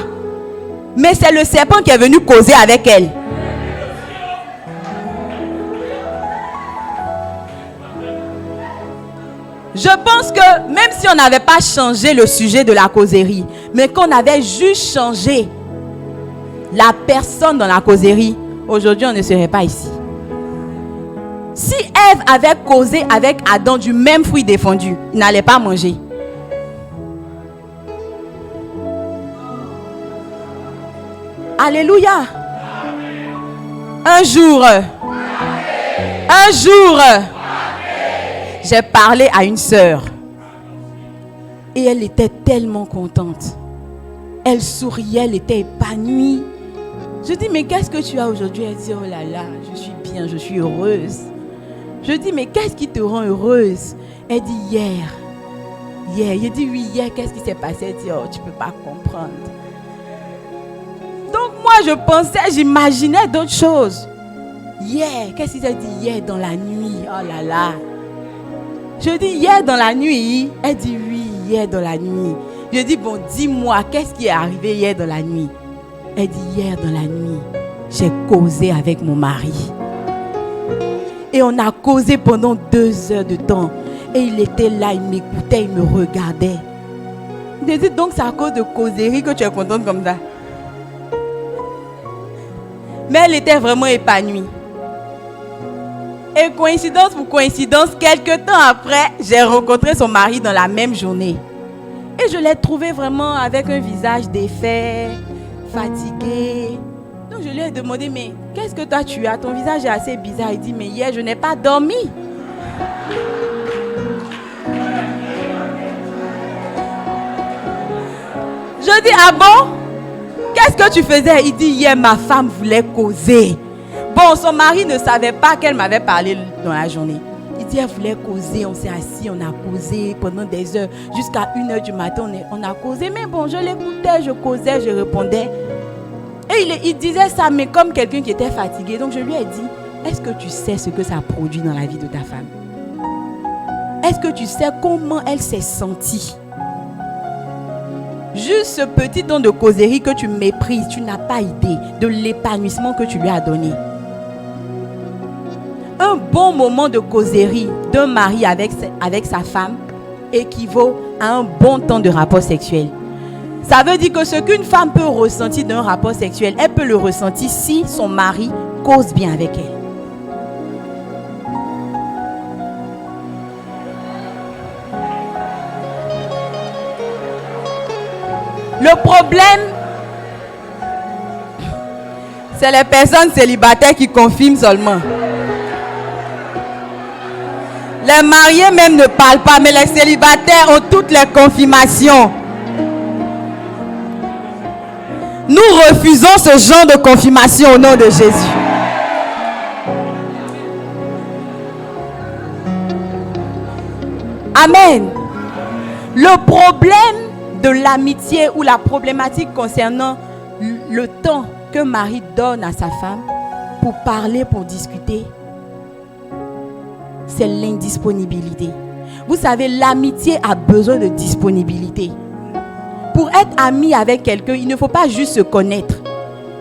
mais c'est le serpent qui est venu causer avec elle. Je pense que même si on n'avait pas changé le sujet de la causerie, mais qu'on avait juste changé la personne dans la causerie, aujourd'hui on ne serait pas ici. Si Ève avait causé avec Adam du même fruit défendu, il n'allait pas manger. Alléluia. Un jour, j'ai parlé à une sœur et elle était tellement contente. Elle souriait, elle était épanouie. Je dis, mais qu'est-ce que tu as aujourd'hui? Elle dit, oh là là, je suis bien. matin, je suis heureuse. Je dis, mais qu'est-ce qui te rend heureuse? Elle dit, hier. Il dit, oui, hier, qu'est-ce qui s'est passé? Elle dit, oh, tu ne peux pas comprendre. Donc moi, je pensais, j'imaginais d'autres choses. Hier, qu'est-ce qu'il a dit? Hier dans la nuit, oh là là. Je dis, hier dans la nuit? Elle dit, oui, hier dans la nuit. Je dis, bon, dis-moi, qu'est-ce qui est arrivé hier dans la nuit? Elle dit, hier dans la nuit, j'ai causé avec mon mari. Et on a causé pendant 2 heures de temps. Et il était là, il m'écoutait, il me regardait. Je dis, donc c'est à cause de causerie que tu es contente comme ça. Mais elle était vraiment épanouie. Et coïncidence pour coïncidence, quelques temps après, j'ai rencontré son mari dans la même journée. Et je l'ai trouvé vraiment avec un visage défait, fatigué. Donc je lui ai demandé, mais qu'est-ce que toi tu as? Ton visage est assez bizarre. Il dit, mais hier je n'ai pas dormi. Je dis, ah bon? Qu'est-ce que tu faisais? Il dit, hier ma femme voulait causer. Bon, son mari ne savait pas qu'elle m'avait parlé dans la journée. Il dit, elle voulait causer, on s'est assis, on a causé pendant des heures. Jusqu'à 1h du matin, on a causé. Mais bon, je l'écoutais, je causais, je répondais. Et il disait ça, mais comme quelqu'un qui était fatigué. Donc je lui ai dit, est-ce que tu sais ce que ça produit dans la vie de ta femme? Est-ce que tu sais comment elle s'est sentie? Juste ce petit temps de causerie que tu méprises, tu n'as pas idée de l'épanouissement que tu lui as donné. Un bon moment de causerie d'un mari avec sa femme équivaut à un bon temps de rapport sexuel. Ça veut dire que ce qu'une femme peut ressentir d'un rapport sexuel, elle peut le ressentir si son mari cause bien avec elle. Le problème, c'est les personnes célibataires qui confirment seulement. Les mariés même ne parlent pas, mais les célibataires ont toutes les confirmations. Nous refusons ce genre de confirmation au nom de Jésus. Amen. Le problème de l'amitié ou la problématique concernant le temps que Marie donne à sa femme pour parler, pour discuter, c'est l'indisponibilité. Vous savez, l'amitié a besoin de disponibilité. Pour être ami avec quelqu'un, il ne faut pas juste se connaître.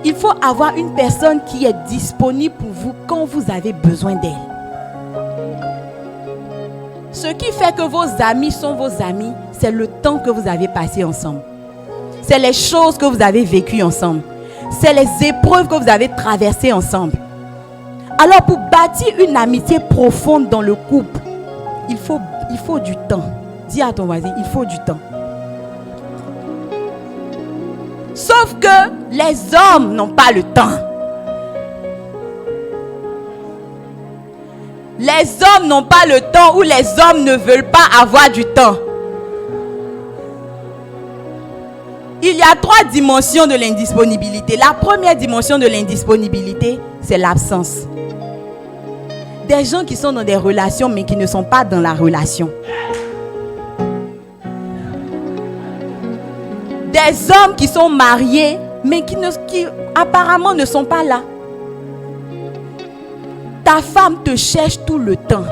Il faut avoir une personne qui est disponible pour vous quand vous avez besoin d'elle. Ce qui fait que vos amis sont vos amis, c'est le temps que vous avez passé ensemble. C'est les choses que vous avez vécues ensemble. C'est les épreuves que vous avez traversées ensemble. Alors pour bâtir une amitié profonde dans le couple, il faut du temps. Dis à ton voisin, il faut du temps. Sauf que les hommes n'ont pas le temps. Les hommes n'ont pas le temps ou les hommes ne veulent pas avoir du temps. Il y a 3 dimensions de l'indisponibilité. La première dimension de l'indisponibilité, c'est l'absence. Des gens qui sont dans des relations mais qui ne sont pas dans la relation. Des hommes qui sont mariés mais qui apparemment ne sont pas là. Ta femme te cherche tout le temps.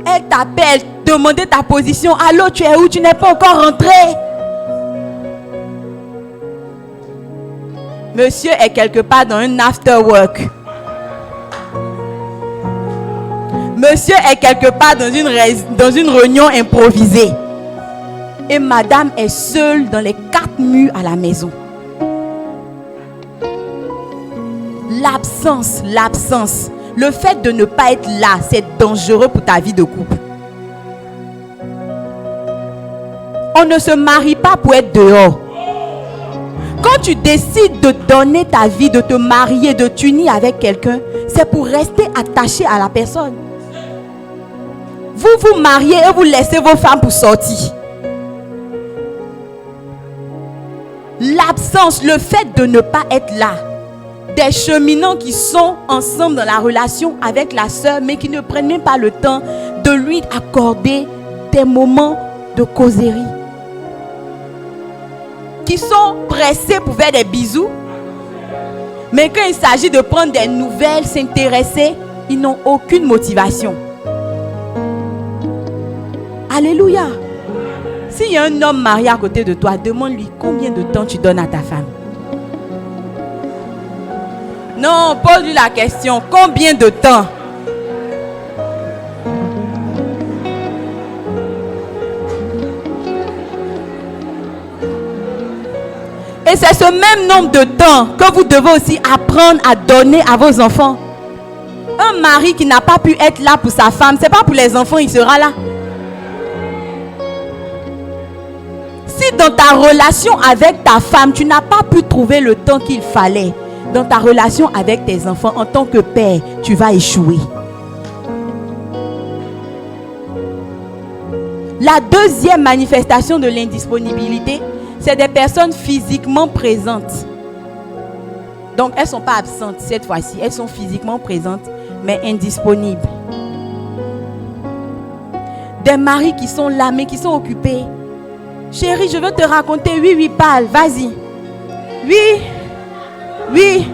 Elle t'appelle, demande ta position. Allô, tu es où? Tu n'es pas encore rentré. Monsieur est quelque part dans un after work. Monsieur est quelque part dans une réunion improvisée. Et madame est seule dans les 4 murs à la maison. L'absence. Le fait de ne pas être là, c'est dangereux pour ta vie de couple. On ne se marie pas pour être dehors. Quand tu décides de donner ta vie, de te marier, de t'unir avec quelqu'un, c'est pour rester attaché à la personne. Vous vous mariez et vous laissez vos femmes pour sortir. L'absence, le fait de ne pas être là, des cheminants qui sont ensemble dans la relation avec la sœur, mais qui ne prennent même pas le temps de lui accorder des moments de causerie. Qui sont pressés pour faire des bisous, mais quand il s'agit de prendre des nouvelles, s'intéresser, ils n'ont aucune motivation. Alléluia. S'il y a un homme marié à côté de toi, demande-lui combien de temps tu donnes à ta femme. Non, pose-lui la question, combien de temps? Et c'est ce même nombre de temps que vous devez aussi apprendre à donner à vos enfants. Un mari qui n'a pas pu être là pour sa femme, c'est pas pour les enfants, il sera là. Si dans ta relation avec ta femme, tu n'as pas pu trouver le temps qu'il fallait, dans ta relation avec tes enfants, en tant que père, tu vas échouer. La deuxième manifestation de l'indisponibilité, c'est des personnes physiquement présentes. Donc, elles ne sont pas absentes cette fois-ci. Elles sont physiquement présentes, mais indisponibles. Des maris qui sont là, mais qui sont occupés. Chérie, je veux te raconter. Oui, parle, vas-y. Oui.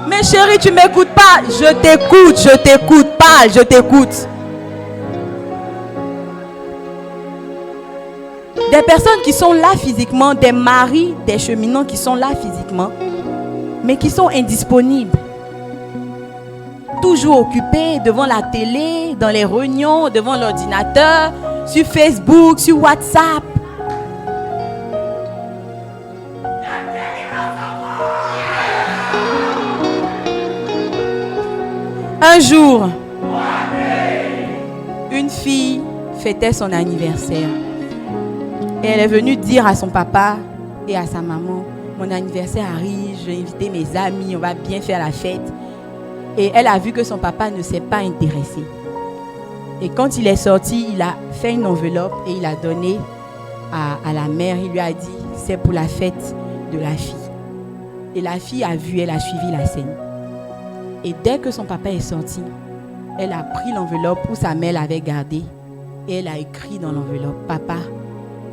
Mais chérie, tu ne m'écoutes pas. Je t'écoute, parle, je t'écoute. Des personnes qui sont là physiquement, des maris, des cheminants qui sont là physiquement, mais qui sont indisponibles. Toujours occupés devant la télé, dans les réunions, devant l'ordinateur, sur Facebook, sur WhatsApp. Un jour, une fille fêtait son anniversaire. Et elle est venue dire à son papa et à sa maman, mon anniversaire arrive, je vais inviter mes amis, on va bien faire la fête. Et elle a vu que son papa ne s'est pas intéressé. Et quand il est sorti, il a fait une enveloppe et il a donné à la mère. Il lui a dit, c'est pour la fête de la fille. Et la fille a vu, elle a suivi la scène. Et dès que son papa est sorti, elle a pris l'enveloppe où sa mère l'avait gardée. Et elle a écrit dans l'enveloppe, papa,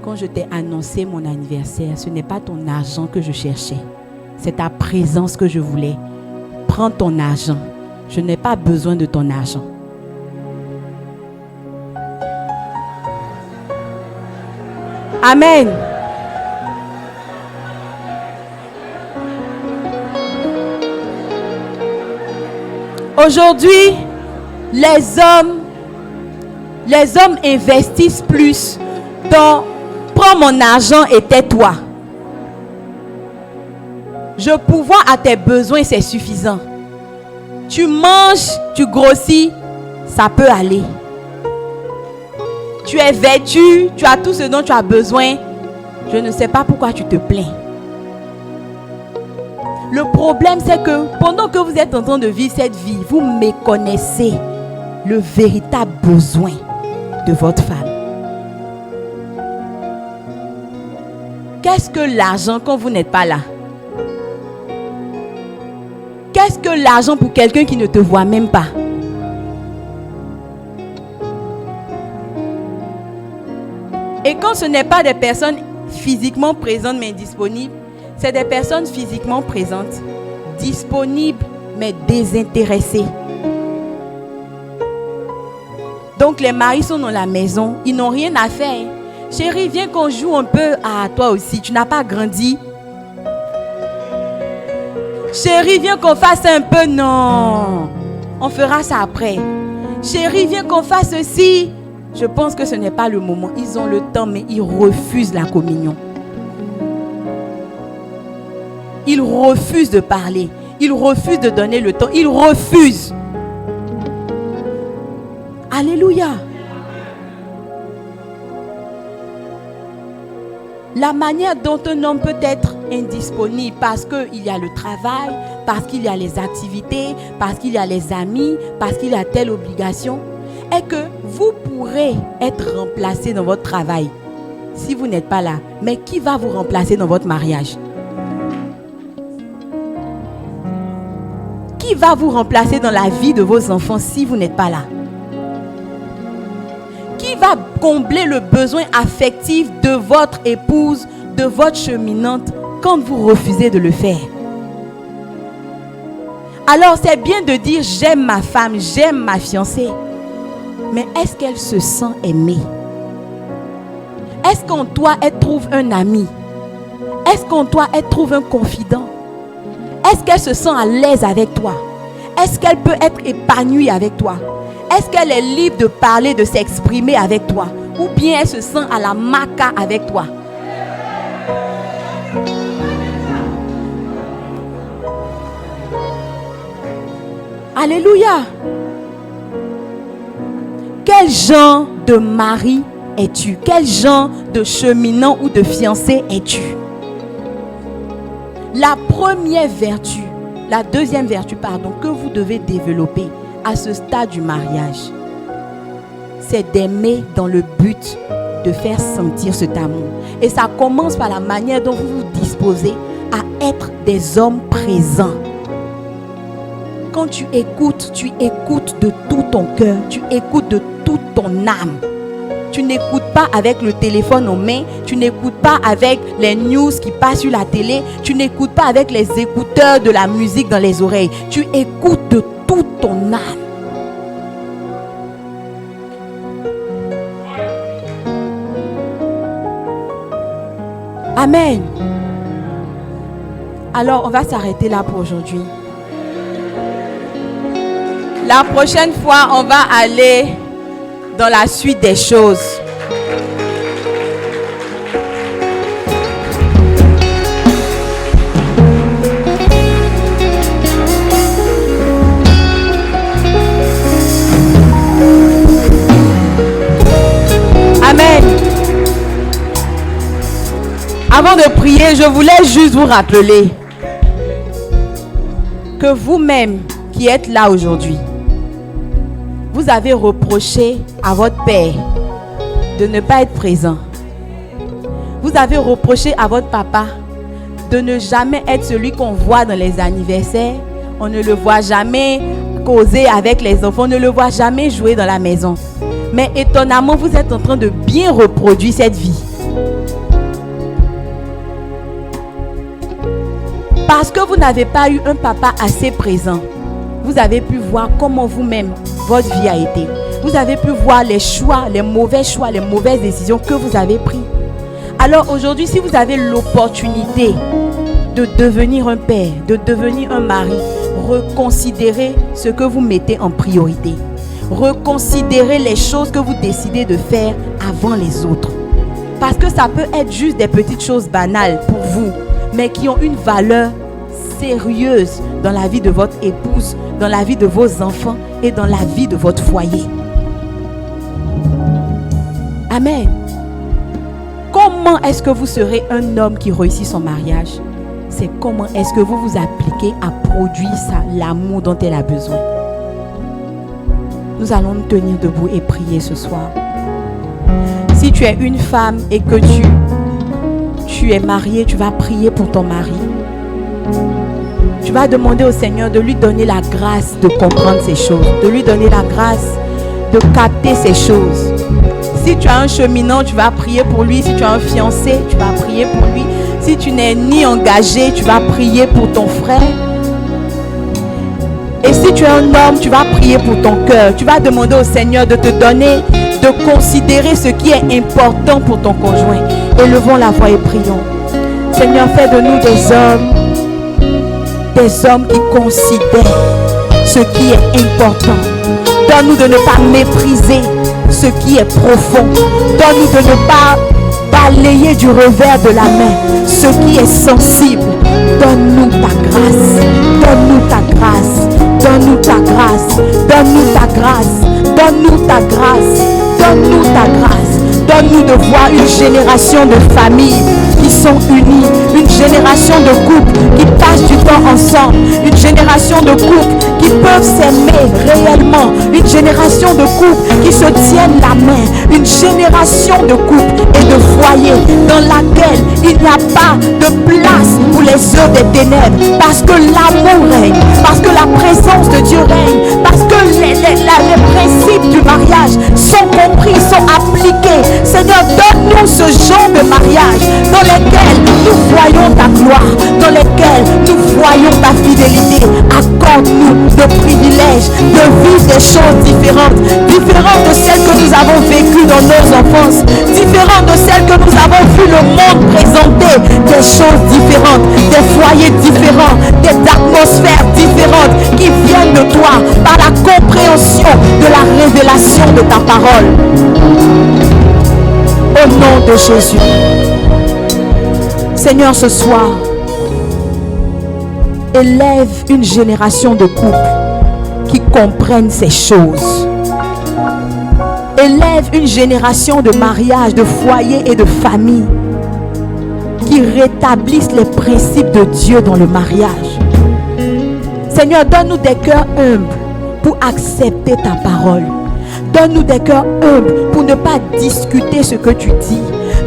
quand je t'ai annoncé mon anniversaire, ce n'est pas ton argent que je cherchais. C'est ta présence que je voulais. Prends ton argent. Je n'ai pas besoin de ton argent. Amen. Aujourd'hui, les hommes investissent plus dans prends mon argent et tais-toi. Je pourvois à tes besoins, c'est suffisant. Tu manges, tu grossis, ça peut aller. Tu es vêtu, tu as tout ce dont tu as besoin. Je ne sais pas pourquoi tu te plains. Le problème, c'est que pendant que vous êtes en train de vivre cette vie, vous méconnaissez le véritable besoin de votre femme. Qu'est-ce que l'argent quand vous n'êtes pas là? Qu'est-ce que l'argent pour quelqu'un qui ne te voit même pas? Et quand ce n'est pas des personnes physiquement présentes mais disponibles, c'est des personnes physiquement présentes, disponibles mais désintéressées. Donc les maris sont dans la maison, ils n'ont rien à faire. Chérie, viens qu'on joue un peu. Ah, toi aussi, tu n'as pas grandi. Chérie, viens qu'on fasse un peu. Non, on fera ça après. Chérie, viens qu'on fasse ceci. Je pense que ce n'est pas le moment. Ils ont le temps, mais ils refusent la communion. Ils refusent de parler. Ils refusent de donner le temps. Ils refusent. Alléluia. La manière dont un homme peut être indisponible parce qu'il y a le travail, parce qu'il y a les activités, parce qu'il y a les amis, parce qu'il y a telle obligation, est que vous pourrez être remplacé dans votre travail si vous n'êtes pas là. Mais qui va vous remplacer dans votre mariage? qui va vous remplacer dans la vie de vos enfants si vous n'êtes pas là? Qui va combler le besoin affectif de votre épouse, de votre cheminante quand vous refusez de le faire? Alors c'est bien de dire j'aime ma femme, j'aime ma fiancée. Mais est-ce qu'elle se sent aimée? Est-ce qu'en toi elle trouve un ami? Est-ce qu'en toi elle trouve un confident? Est-ce qu'elle se sent à l'aise avec toi? Est-ce qu'elle peut être épanouie avec toi? Est-ce qu'elle est libre de parler, de s'exprimer avec toi? Ou bien elle se sent à la maca avec toi? Alléluia! Quel genre de mari es-tu? Quel genre de cheminant ou de fiancé es-tu? La première vertu, la deuxième vertu, que vous devez développer à ce stade du mariage, c'est d'aimer dans le but de faire sentir cet amour. Et ça commence par la manière dont vous vous disposez à être des hommes présents. Quand tu écoutes de tout ton cœur, tu écoutes de toute ton âme. Tu n'écoutes pas avec le téléphone aux mains, tu n'écoutes pas avec les news qui passent sur la télé, tu n'écoutes pas avec les écouteurs de la musique dans les oreilles. Tu écoutes de toute ton âme. Amen. Alors, on va s'arrêter là pour aujourd'hui. La prochaine fois, on va aller dans la suite des choses. Amen. Avant de prier, je voulais juste vous rappeler que vous-même qui êtes là aujourd'hui, vous avez reproché à votre père de ne pas être présent. Vous avez reproché à votre papa de ne jamais être celui qu'on voit dans les anniversaires. On ne le voit jamais causer avec les enfants. On ne le voit jamais jouer dans la maison. Mais étonnamment, vous êtes en train de bien reproduire cette vie. Parce que vous n'avez pas eu un papa assez présent, vous avez pu voir comment vous-même, votre vie a été. Vous avez pu voir les choix, les mauvaises décisions que vous avez prises. Alors aujourd'hui, si vous avez l'opportunité de devenir un père, de devenir un mari, reconsidérez ce que vous mettez en priorité. Reconsidérez les choses que vous décidez de faire avant les autres. Parce que ça peut être juste des petites choses banales pour vous, mais qui ont une valeur sérieuse dans la vie de votre épouse, dans la vie de vos enfants et dans la vie de votre foyer. Amen. Comment est-ce que vous serez un homme qui réussit son mariage? C'est comment est-ce que vous vous appliquez à produire l'amour dont elle a besoin. Nous allons nous tenir debout et prier ce soir. Si tu es une femme et que tu es mariée, tu vas prier pour ton mari. Tu vas demander au Seigneur de lui donner la grâce de comprendre ces choses, de lui donner la grâce de capter ces choses. Si tu as un cheminant, tu vas prier pour lui. Si tu as un fiancé, tu vas prier pour lui. Si tu n'es ni engagé, tu vas prier pour ton frère. Et si tu es un homme, tu vas prier pour ton cœur. Tu vas demander au Seigneur de te donner, de considérer ce qui est important pour ton conjoint. Élevons la voix et prions. Seigneur, fais de nous des hommes qui considèrent ce qui est important. Donne-nous de ne pas mépriser ce qui est profond. Donne-nous de ne pas balayer du revers de la main ce qui est sensible. Donne-nous ta grâce. Donne-nous ta grâce. Donne-nous ta grâce. Donne-nous ta grâce. Donne-nous ta grâce. Donne-nous ta grâce. Donne-nous de voir une génération de familles qui sont unies, une génération de couples qui passent du temps ensemble, une génération de couples qui peuvent s'aimer réellement, une génération de couples qui se tiennent la main, une génération de couples et de foyers dans laquelle il n'y a pas de place pour les œuvres des ténèbres, parce que l'amour règne, parce que la présence de Dieu règne, parce que les principes du mariage sont compris, sont appliqués. Seigneur, donne-nous ce genre de mariage dans lequel nous voyons ta gloire, dans lequel nous voyons ta fidélité. Accorde-nous le privilège de vivre des choses différentes, différentes de celles que nous avons vécues dans nos enfances, différentes de celles que nous avons vu le monde présenter, des choses différentes, des foyers différents, des atmosphères différentes qui viennent de toi par la compréhension de la révélation de ta parole. Au nom de Jésus. Seigneur, ce soir, élève une génération de couples qui comprennent ces choses. Élève une génération de mariages, de foyers et de familles qui rétablissent les principes de Dieu dans le mariage. Seigneur, donne-nous des cœurs humbles pour accepter ta parole. Donne-nous des cœurs humbles pour ne pas discuter ce que tu dis.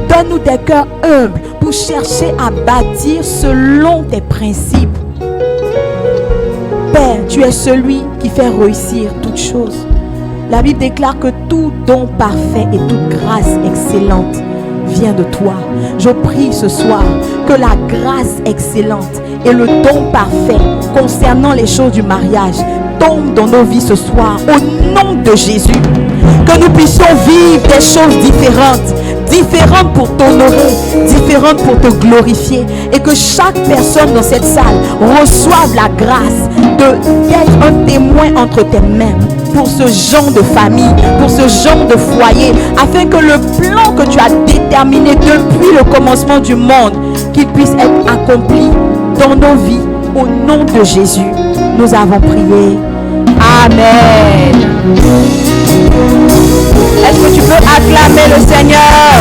Donne-nous des cœurs humbles pour chercher à bâtir selon tes principes. Père, tu es celui qui fait réussir toutes choses. La Bible déclare que tout don parfait et toute grâce excellente vient de toi. Je prie ce soir que la grâce excellente et le don parfait concernant les choses du mariage tombent dans nos vies ce soir au nom de Jésus. Que nous puissions vivre des choses différentes, différentes pour t'honorer, différentes pour te glorifier, et que chaque personne dans cette salle reçoive la grâce d'être un témoin entre tes mains pour ce genre de famille, pour ce genre de foyer, afin que le plan que tu as déterminé depuis le commencement du monde, qu'il puisse être accompli dans nos vies. Au nom de Jésus, nous avons prié. Amen. Est-ce que tu peux acclamer le Seigneur?